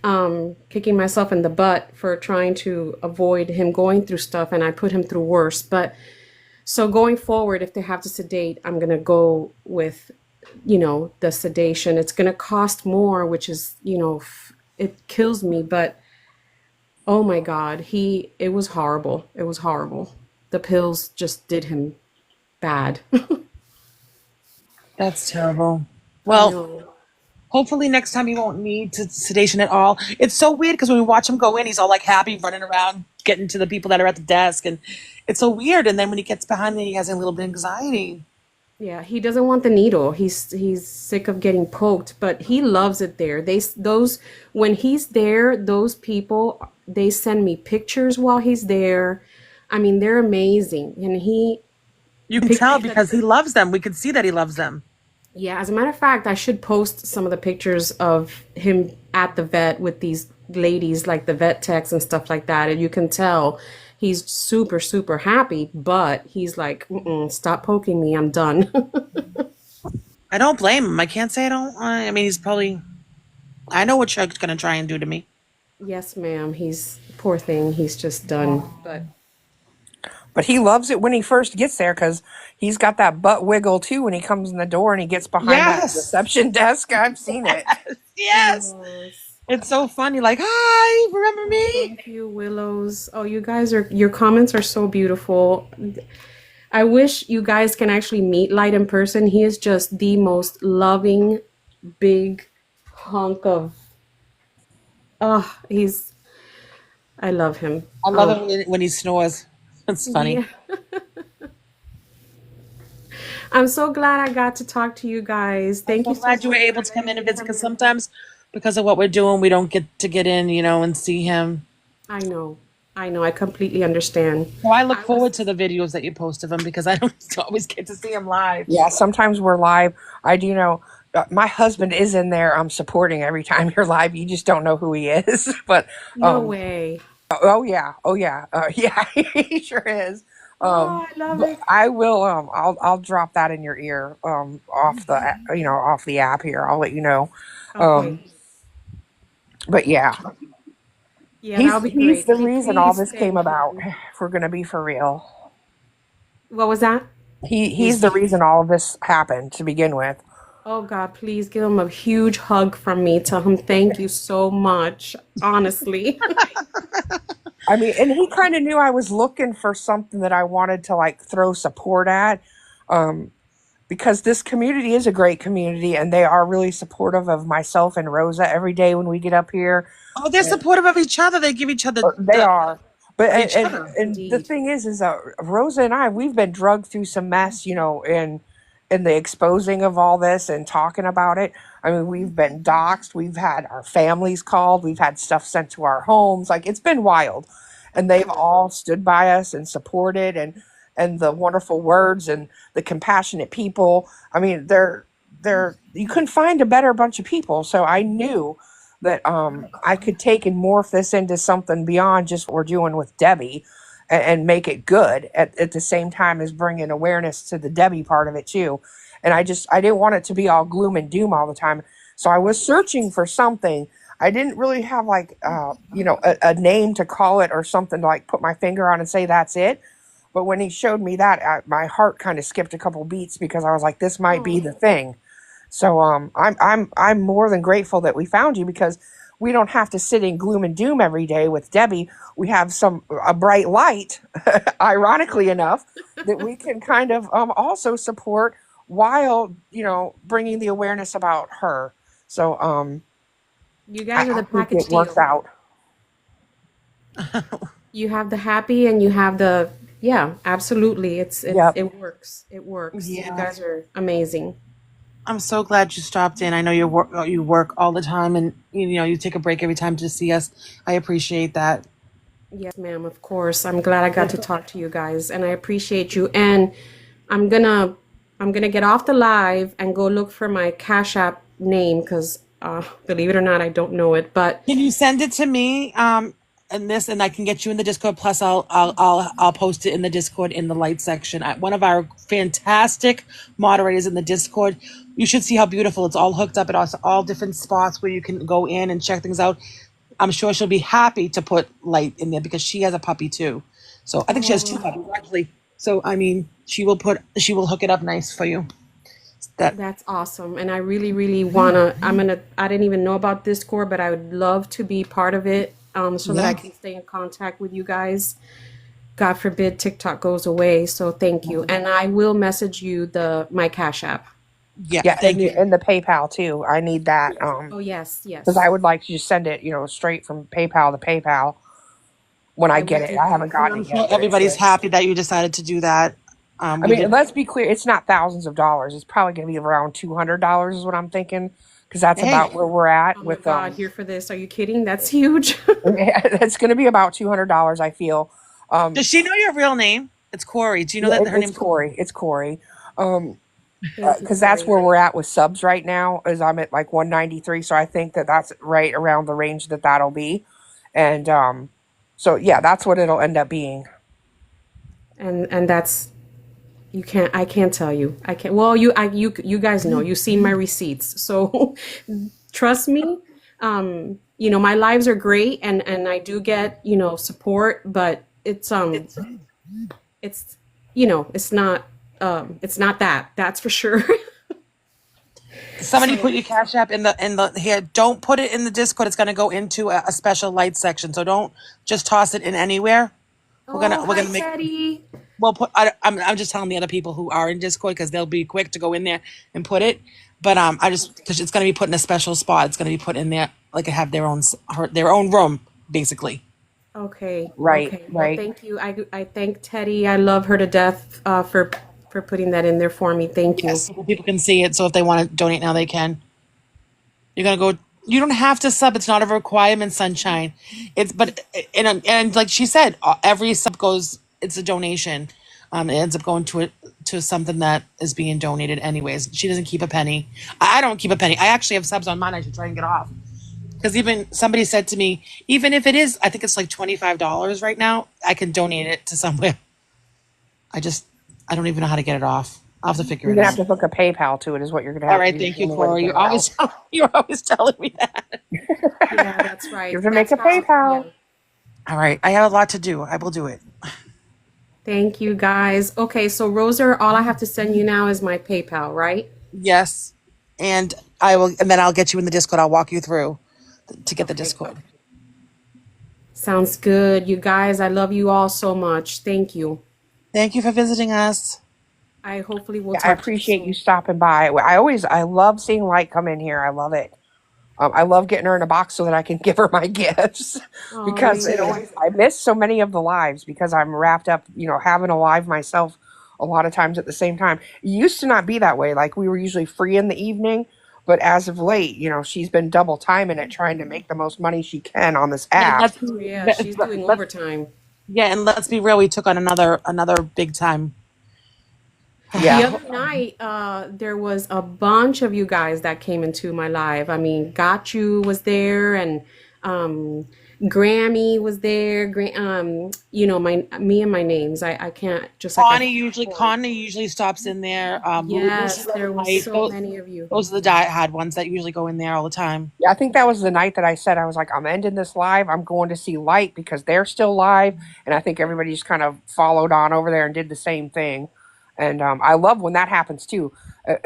kicking myself in the butt for trying to avoid him going through stuff, and I put him through worse. But so going forward, if they have to sedate, I'm going to go with, the sedation. It's going to cost more, which is, it kills me. But oh my God, it was horrible. It was horrible. The pills just did him bad. That's terrible. I Well, know. Hopefully next time he won't need to sedation at all. It's so weird because when we watch him go in, he's all like happy, running around, getting to the people that are at the desk, and it's so weird. And then when he gets behind me, he has a little bit of anxiety. Yeah, he doesn't want the needle. He's sick of getting poked, but he loves it there. Those when he's there, those people they send me pictures while he's there. I mean, they're amazing. And he You can tell pictures that because he loves them. We can see that he loves them. yeah, as a matter of fact, I should post some of the pictures of him at the vet with these ladies, like the vet techs and stuff like that. And you can tell he's super, super happy, but he's like, mm-mm, stop poking me. I'm done. I don't blame him. I can't say I don't. I mean, he's probably. I know what Chuck's gonna try and do to me. Yes, ma'am. He's poor thing. He's just done. But he loves it when he first gets there because he's got that butt wiggle too when he comes in the door and he gets behind that Yes. reception desk. I've seen it. Yes. Yes. It's so funny. Like, hi, remember me? Thank you, Willows. Oh, your comments are so beautiful. I wish you guys can actually meet Light in person. He is just the most loving, big hunk of. Oh, I love him. I love it when he snores. It's funny. Yeah. I'm so glad I got to talk to you guys. Thank you I'm so glad you were much able to come in and visit because sometimes, because of what we're doing, we don't get to get in, and see him. I know. I completely understand. So I look forward to the videos that you post of him because I don't always get to see him live. Yeah, sometimes we're live. I do know my husband is in there. I'm supporting every time you're live. You just don't know who he is. But No way. oh yeah, yeah, he sure is. Oh, I love But it. I will. I'll drop that in your ear. Off the off the app here. I'll let you know. Okay. But yeah, Yeah, that'll be he's great. the Hey, reason all please, this came thank about. you. If we're gonna be for real, What was that? he's the reason all of this happened to begin with. Oh God, please give him a huge hug from me. Tell him thank you so much. Honestly. I mean, and he kind of knew I was looking for something that I wanted to like throw support at. Because this community is a great community and they are really supportive of myself and Rosa every day when we get up here. Oh, they're supportive of each other. They give each other They are. But of each other. and the Indeed. thing is Rosa and I we've been drugged through some mess, in the exposing of all this and talking about it. I mean, we've been doxxed, we've had our families called, we've had stuff sent to our homes. Like it's been wild. And they've all stood by us and supported and the wonderful words and the compassionate people. I mean, they're you couldn't find a better bunch of people. So I knew that I could take and morph this into something beyond just what we're doing with Debbie and make it good at the same time as bringing awareness to the Debbie part of it too. And I didn't want it to be all gloom and doom all the time. So I was searching for something. I didn't really have like, a name to call it or something to like put my finger on and say that's it. But when he showed me that, my heart kind of skipped a couple beats because I was like, this might be the thing. So I'm more than grateful that we found you because we don't have to sit in gloom and doom every day with Debbie. We have a bright light, ironically enough, that we can kind of also support while bringing the awareness about her. So You guys are I the think package it works deal. out. You have the happy and you have the yeah, absolutely. Yep. It works. It works. You Yeah. guys are amazing. I'm so glad you stopped in. I know you work all the time and you take a break every time to see us. I appreciate that. Yes, ma'am, of course. I'm glad I got to talk to you guys and I appreciate you. And I'm gonna get off the live and go look for my Cash App name because believe it or not, I don't know it. But Can you send it to me? And I can get you in the Discord. Plus, I'll post it in the Discord in the light section. One of our fantastic moderators in the Discord. You should see how beautiful it's all hooked up at all different spots where you can go in and check things out. I'm sure she'll be happy to put Light in there because she has a puppy too. So I think she has two puppies actually. So I mean, she will hook it up nice for you. that's awesome. And I really, really I didn't even know about Discord, but I would love to be part of it so that I can stay in contact with you guys. God forbid TikTok goes away. So thank you. And I will message you my Cash App. Yeah, Yeah, thank you. and the PayPal too. I need that Oh yes, because I yes. would like to just send it, straight from PayPal to PayPal when I I get will it. do I that. haven't And gotten I'm it yet, sure but it everybody's should. happy that you decided to do that. I We mean, did. let's be clear. It's not thousands of dollars. It's probably going to be around $200 is what I'm thinking, because that's Hey, about where we're at Oh my with God, here for this. Are you kidding? That's huge. It's going to be about $200. I feel. does she know your real name? It's Corey. Do you know Yeah, that her it's name's Corey? Corey. It's Corey. Um, Thank you, because that's Corey. where we're at with subs right now. Is I'm at like 193, so I think that that's right around the range that that'll be, and so yeah, that's what it'll end up being. And that's you can't. I can't tell you. I can't. Well, you guys know. You've seen my receipts, so trust me. My lives are great, and I do get support, but it's it's not that. That's for sure. Somebody put your Cash App in the here. Don't put it in the Discord. It's gonna go into a special light section. So don't just toss it in anywhere. We're gonna Oh, we're hi, gonna make Teddy. Well, I'm just telling the other people who are in Discord because they'll be quick to go in there and put it. But I just because it's gonna be put in a special spot. It's gonna be put in there like it have their own room basically. Okay, Right, okay. Well, right. thank you. I thank Teddy. I love her to death for putting that in there for me. Thank you. Yes, so people can see it. So if they want to donate now, they can. You're gonna go. You don't have to sub. It's not a requirement, Sunshine. It's but and like she said, every sub goes. It's a donation. It ends up going to something that is being donated anyways. She doesn't keep a penny. I don't keep a penny. I actually have subs on mine. I should try and get off because even somebody said to me, even if it is, I think it's like $25 right now. I can donate it to somewhere. I just I don't even know how to get it off. I'll have to figure You're it gonna have out. to hook a PayPal to it, is what you're gonna All have to right, do. thank The you, only way to Corey. get it out. You're always telling me that. Yeah, that's You right. have to make That's a how, yeah. PayPal. All right, I have a lot to do. I will do it. Thank you, guys. Okay, so Rosa, all I have to send you now is my PayPal, right? Yes, and and then I'll get you in the Discord. I'll walk you through to get the Okay. Discord. Sounds good. You guys, I love you all so much. Thank you. Thank you for visiting us. I hopefully will Yeah, I talk to you appreciate you soon. stopping by. I love seeing Light come in here. I love it. I love getting her in a box so that I can give her my gifts Oh, because me it too. always I miss so many of the lives because I'm wrapped up, having a live myself a lot of times at the same time. It used to not be that way. Like we were usually free in the evening, but as of late, she's been double timing it, trying to make the most money she can on this And app. Oh yeah, she's doing overtime. yeah, and let's be real. We took on another big time. The Yeah. other night, there was a bunch of you guys that came into my live. I mean, Got You was there, and um, Grammy was there. Me and my names. I can't just like I said before. Connie usually stops in there. Lucy Yes, Red there and was Light. so many of you. Those are the die-hard ones that usually go in there all the time. Yeah, I think that was the night that I said I was like, I'm ending this live. I'm going to see Light because they're still live, and I think everybody just kind of followed on over there and did the same thing. And I love when that happens too.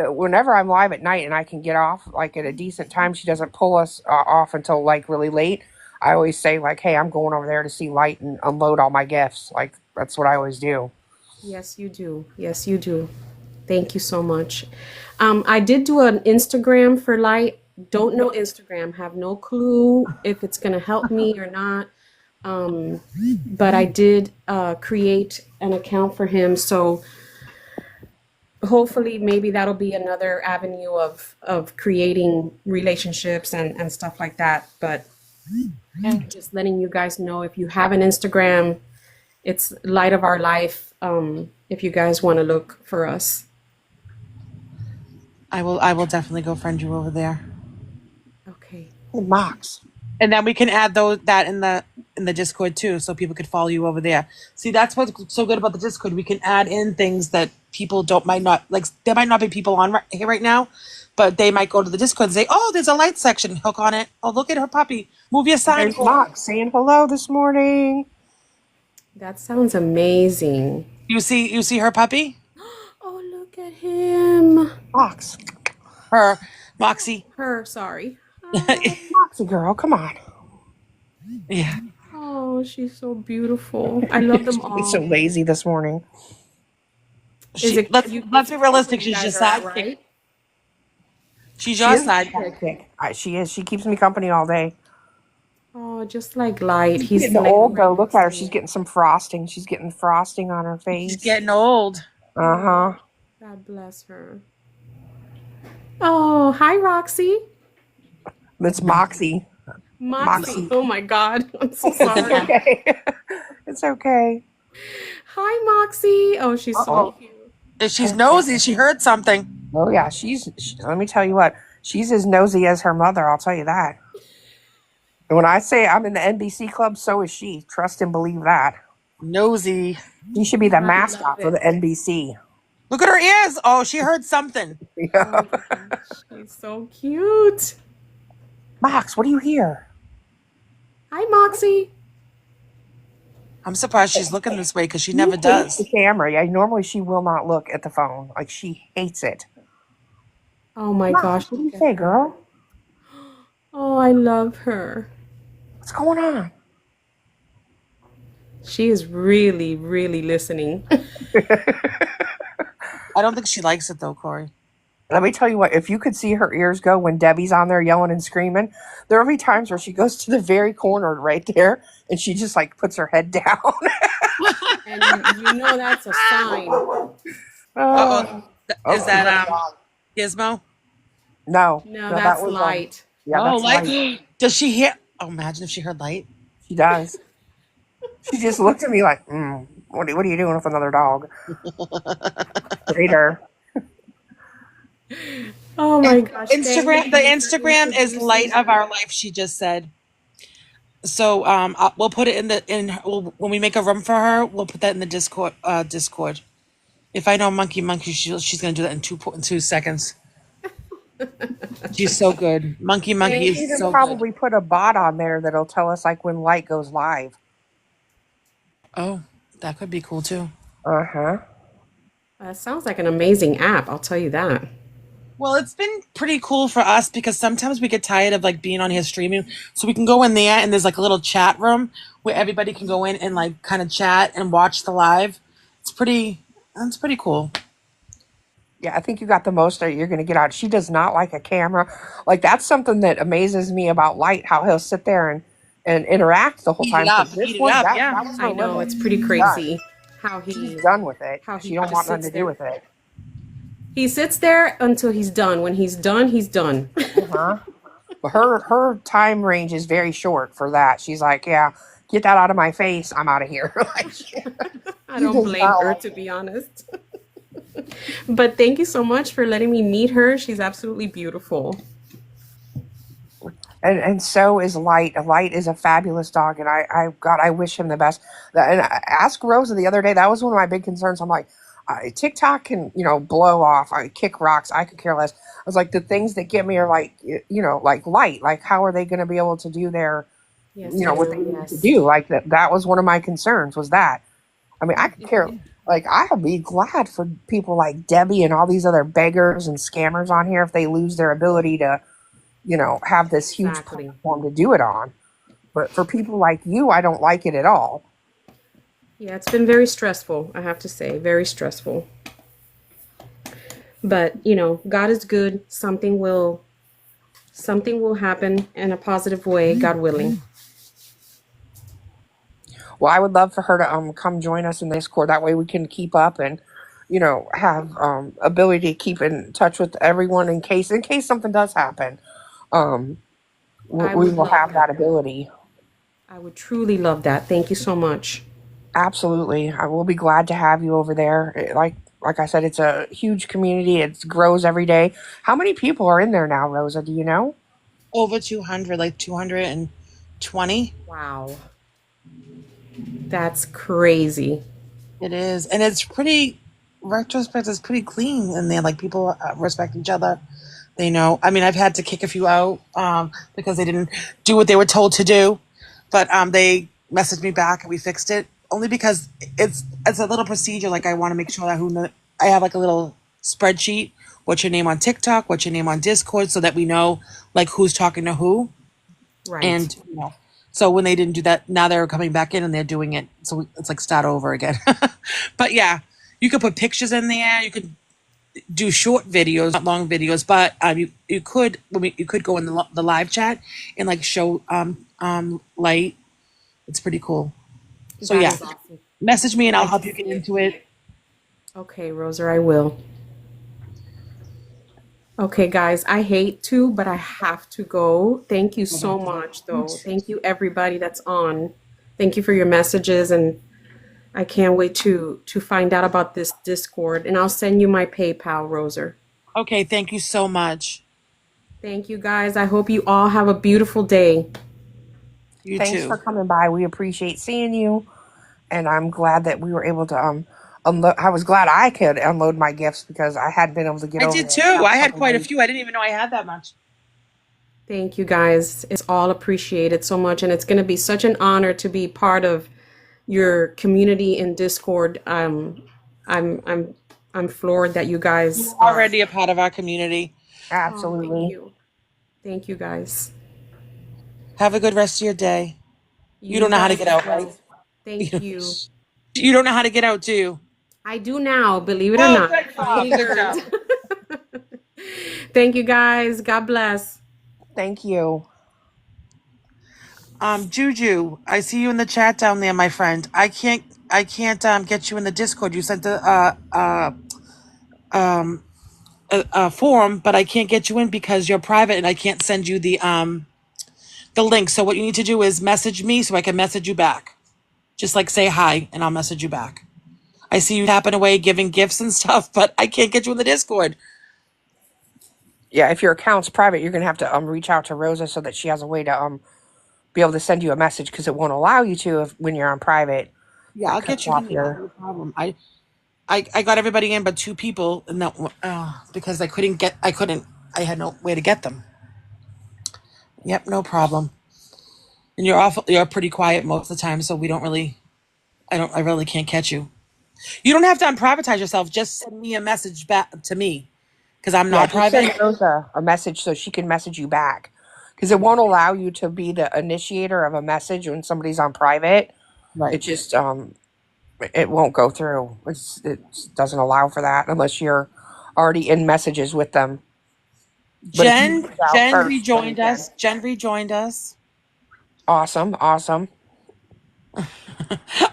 Whenever I'm live at night and I can get off like at a decent time, she doesn't pull us off until like really late. I always say like, "Hey, I'm going over there to see Light and unload all my gifts." Like that's what I always do. Yes, you do. Yes, you do. Thank you so much. I did do an Instagram for Light. Don't know Instagram. Have no clue if it's gonna help me or not. Um, but I did create an account for him, so hopefully maybe that'll be another avenue of creating relationships and stuff like that. But just letting you guys know if you have an Instagram, it's Light of Our Life. If you guys want to look for us. I will definitely go friend you over there. Okay. Hey, Mox. And then we can add that in the Discord too, so people could follow you over there. See, that's what's so good about the Discord. We can add in things that people don't might not like. There might not be people on here right now, but they might go to the Discord and say, "Oh, there's a light section. Hook on it. Oh, look at her puppy. Move your sign, There's Corey." Mox saying hello this morning. That sounds amazing. You see her puppy, Oh, look at him. Mox. her Moxie. Her, sorry. Moxie girl, come on. Yeah. Oh, she's so beautiful. I love them It's so all. lazy this morning. Is it Let's you? let's It's be cold where realistic. you She's guys just are at, sidekick. right? She's She your is a sidekick. sidekick. She is. She keeps me company all day. Oh, just like Light. She's He's getting like old right though. Look next at to her. She's me. getting some frosting. She's getting frosting on her She's face. getting old. Uh huh. God bless her. Oh, hi, Roxy. It's Moxie. Moxie. Moxie. Oh my God. I'm so With an It's M. sorry. okay. It's okay. Hi, Moxie. Oh, she's Uh so oh. cute. If she's nosy, she heard something. Oh yeah. Let me tell you what. She's as nosy as her mother. I'll tell you that. And when I say I'm in the NBC club, so is she. Trust and believe that. Nosy. She should be the I love mascot for it. the NBC. Look at her ears. Oh, she heard something. Yeah. Oh my gosh. She's so cute. Mox, what do you hear? Hi, Moxie. I'm surprised she's looking this way because she She never hates the does. camera. Yeah, normally she will not look at the phone. Like she hates it. Oh my gosh. Mox, what do you Look at say, her. girl? Oh, I love her. What's going on? She is really, really listening. I don't think she likes it though, Corey. Let me tell you what, if you could see her ears go when Debbie's on there yelling and screaming, there will be times where she goes to the very corner right there and she just like puts her head down. And you know that's a sign. Uh Oh, oh. oh, Is we that got a dog. Gizmo? No, No, no, that that's was Light. yeah, Oh, that's light. light. Does she hear? Oh, imagine if she heard light. She does. She just looked at me like, what are you doing with another dog? Later. Oh my gosh. Thank Instagram. The you for Instagram is introducing light of her. our life. She just said. So we'll put it when we make a room for her. We'll put that in the Discord. Discord. If I know Monkey, she's gonna do that in 2 seconds. She's so good. Monkey We Thank can is even so good. probably put a bot on there that'll tell us like when light goes live. Oh, that could be cool too. Uh-huh. That sounds like an amazing app, I'll tell you that. Well, it's been pretty cool for us because sometimes we get tired of like being on here streaming. So we can go in there and there's like a little chat room where everybody can go in and like kind of chat and watch the live. It's pretty cool. Yeah, I think you got the most that you're going to get out. She does not like a camera. Like that's something that amazes me about Light, how he'll sit there and interact the whole time. Because this Eat it one, up, that yeah. that was her I know limit. it's pretty She's done. crazy how She's he done with it. how She he don't just want nothing sits to do there. with it. He sits there until he's done. When he's done, he's done. Uh-huh. But her time range is very short for that. She's like, yeah, get that out of my face. I'm out of here. Like I she don't does blame not her, like to be honest. But thank you so much for letting me meet her. She's absolutely beautiful. and so is Light. Light is a fabulous dog, and God, I wish him the best. And I asked Rosa the other day. That was one of my big concerns. I'm like, TikTok can blow off. I kick rocks. I could care less. I was like, the things that get me are like like Light. Like, how are they going to be able to do their Yes, what they ma'am. need to Yes. do? Like that was one of my concerns. Was that I mean, I could care. Like, I'll be glad for people like Debbie and all these other beggars and scammers on here if they lose their ability to have this huge Exactly. platform to do it on. But for people like you, I don't like it at all. Yeah, it's been very stressful, I have to say. Very stressful. But, God is good. Something will happen in a positive way, God willing. Well, I would love for her to come join us in the Discord. That way we can keep up and have ability to keep in touch with everyone in case something does happen. Um, I we would will love have that. that ability. I would truly love that. Thank you so much. Absolutely. I will be glad to have you over there. Like I said, it's a huge community. It grows every day. How many people are in there now, Rosa? Do you know? Over 200, like 220. Wow. That's crazy. It is. And it's pretty, retrospect is pretty clean in there. Like people respect each other. They know. I mean, I've had to kick a few out because they didn't do what they were told to do. But they messaged me back and we fixed it. Only because it's a little procedure. Like I want to make sure that I have like a little spreadsheet. What's your name on TikTok? What's your name on Discord? So that we know like who's talking to who. Right. And so when they didn't do that, now they're coming back in and they're doing it. So it's like start over again. But yeah, you could put pictures in there. You could do short videos, not long videos, but you could go in the live chat and like show light. It's pretty cool. So That yeah, is awesome. message me and I'll Thank help you get into it. Okay, Roser, I will. Okay, guys, I hate to, but I have to go. Thank you so much, though. Thank you, everybody that's on. Thank you for your messages, and I can't wait to find out about this Discord. And I'll send you my PayPal, Roser. Okay, thank you so much. Thank you, guys. I hope you all have a beautiful day. You Thanks for too. coming by. We appreciate seeing you, and I'm glad that we were able to unload. I was glad I could unload my gifts because I hadn't been able to get I over did there the too. past I had couple of quite a weeks. few. I didn't even know I had that much. Thank you, guys. It's all appreciated so much, and it's going to be such an honor to be part of your community in Discord. I'm I'm I'm floored that you guys You're are. already a part of our community. Oh, thank Absolutely. you. Thank you, guys. Have a good rest of your day. You You don't know how to guys get as out, right? well. Thank you. You don't know how to get out, do you? I do now, believe it or Oh, not. good I job. finally Good learned. job. Thank you, guys. God bless. Thank you. Juju, I see you in the chat down there, my friend. I can't get you in the Discord. You sent a form, but I can't get you in because you're private and I can't send you the link. So what you need to do is message me so I can message you back. Just like say hi and I'll message you back. I see you tapping away giving gifts and stuff, but I can't get you in the Discord. Yeah, if your account's private, you're gonna have to reach out to Rosa so that she has a way to be able to send you a message because it won't allow you to if when you're on private. Yeah, It I'll cuts get you off in there. your. No problem. I got everybody in but two people and that because I had no way to get them. Yep, no problem. And you're pretty quiet most of the time, so we don't really I really can't catch you. You don't have to unprivatize yourself. Just send me a message back to me because I'm Yeah, not just send private. Rosa a message so she can message you back because it won't allow you to be the initiator of a message when somebody's on private. It Right. just it won't go through. It doesn't allow for that unless you're already in messages with them. But if you reach out Jen first, then you rejoined can. us. Jen rejoined us. Awesome, awesome.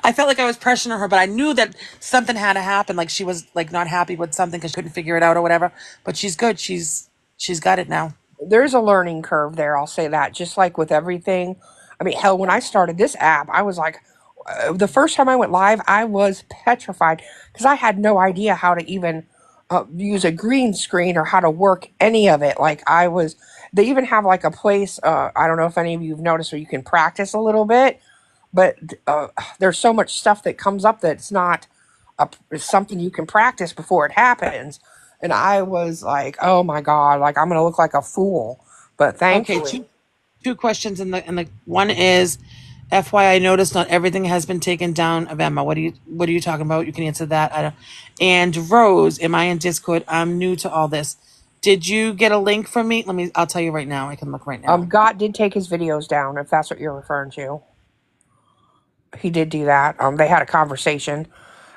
I felt like I was pressuring her, but I knew that something had to happen. Like she was like not happy with something because she couldn't figure it out or whatever. But she's good. She's got it now. There's a learning curve there. I'll say that. Just like with everything. I mean, hell, when I started this app, I was like, the first time I went live, I was petrified because I had no idea how to even use a green screen or how to work any of it. Like I was, they even have like a place. I don't know if any of you have noticed, where you can practice a little bit, but there's so much stuff that comes up that it's not it's something you can practice before it happens. And I was like, oh my God, like I'm gonna look like a fool. But Okay, thankfully, two questions in the one is FYI noticed not everything has been taken down of Emma. What are you talking about? You can answer that. I don't and Rose, am I in Discord? I'm new to all this. Did you get a link from me? I'll tell you right now. I can look right now. God did take his videos down, if that's what you're referring to. He did do that. They had a conversation.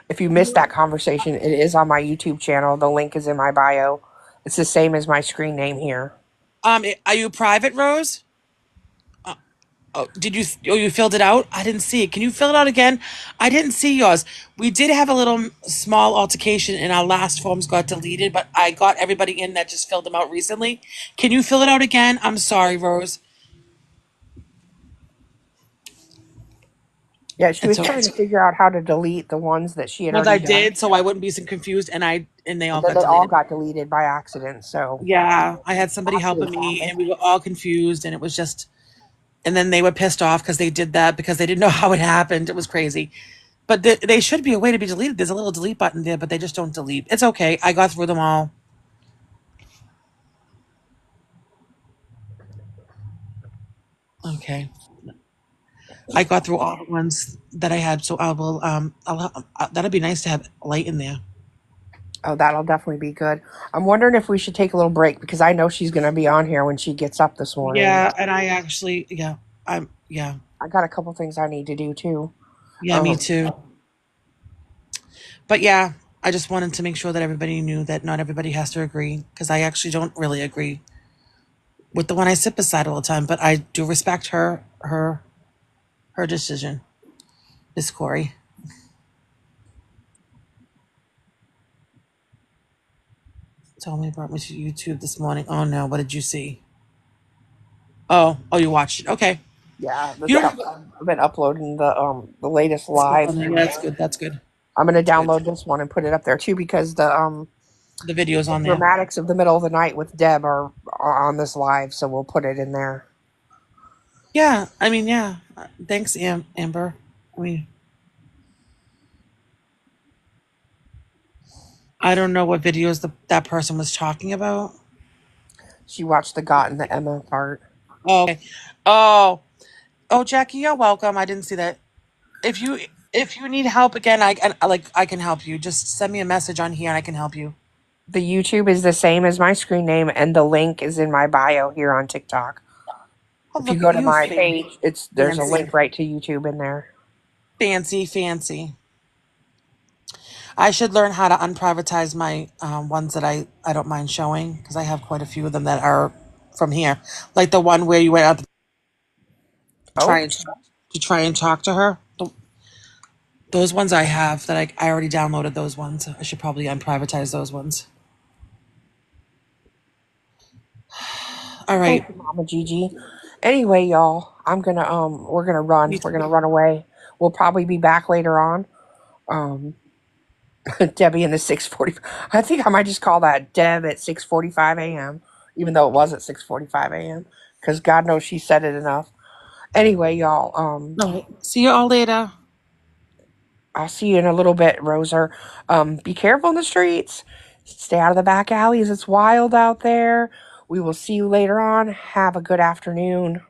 If you missed that conversation, it is on my YouTube channel. The link is in my bio. It's the same as my screen name here. Are you private, Rose? Oh, you filled it out? I didn't see it. Can you fill it out again? I didn't see yours. We did have a little small altercation and our last forms got deleted, but I got everybody in that just filled them out recently. Can you fill it out again? I'm sorry, Rose. Yeah, she It's was okay. trying to figure out how to delete the ones that she had Well, I already done. did, so I wouldn't be so confused, and they all And then got they all deleted. got deleted by accident. So Yeah, I had somebody helping accidents me, happen. and we were all confused, and it was just, and then they were pissed off because they did that because they didn't know how it happened. It was crazy. But they should be a way to be deleted. There's a little delete button there, but they just don't delete. It's okay. I got through them all. Okay. I got through all the ones that I had, so I will. That'd be nice to have light in there. Oh, that'll definitely be good. I'm wondering if we should take a little break because I know she's going to be on here when she gets up this morning. Yeah, and I actually, yeah, I got a couple things I need to do too. yeah, me Um, too. But yeah, I just wanted to make sure that everybody knew that not everybody has to agree, because I actually don't really agree with the one I sit beside all the time, but I do respect her decision. Miss Corey. Told me brought me to YouTube this morning. Oh no, what did you see? Oh, you watched it. Okay. Yeah, the You stuff don't I've been uploading the latest stuff lives. on there. Yeah, that's good. That's good. I'm gonna That's good. download this one and put it up there too because The video's the on there. dramatics of the middle of the night with Deb are on this live, so we'll put it in there. Yeah, I mean, yeah. Thanks, Amber. I mean, I don't know what videos that person was talking about. She watched the Got and the Emma part. Oh, okay. Oh, Jackie, you're welcome. I didn't see that. If you need help again, I can help you. Just send me a message on here and I can help you. The YouTube is the same as my screen name, and the link is in my bio here on TikTok. Oh, If you look go at to you, my page, there's a fancy, link right to YouTube in there. fancy. I should learn how to unprivatize my ones that I don't mind showing, because I have quite a few of them that are from here, like the one where you went out to try Oh, and talk to her. Those ones I have that I already downloaded those ones. I should probably unprivatize those ones. All right. thank you, Mama Gigi. Anyway, y'all, we're gonna run. You We're gonna run away. We'll probably be back later on. Um, Debbie in the 6:40. I think I might just call that Deb at 6:45 a.m. Even though it was at 6:45 a.m. Because God knows she said it enough. Anyway, y'all. All right. See you all later. I'll see you in a little bit, Roser. Be careful in the streets. Stay out of the back alleys. It's wild out there. We will see you later on. Have a good afternoon.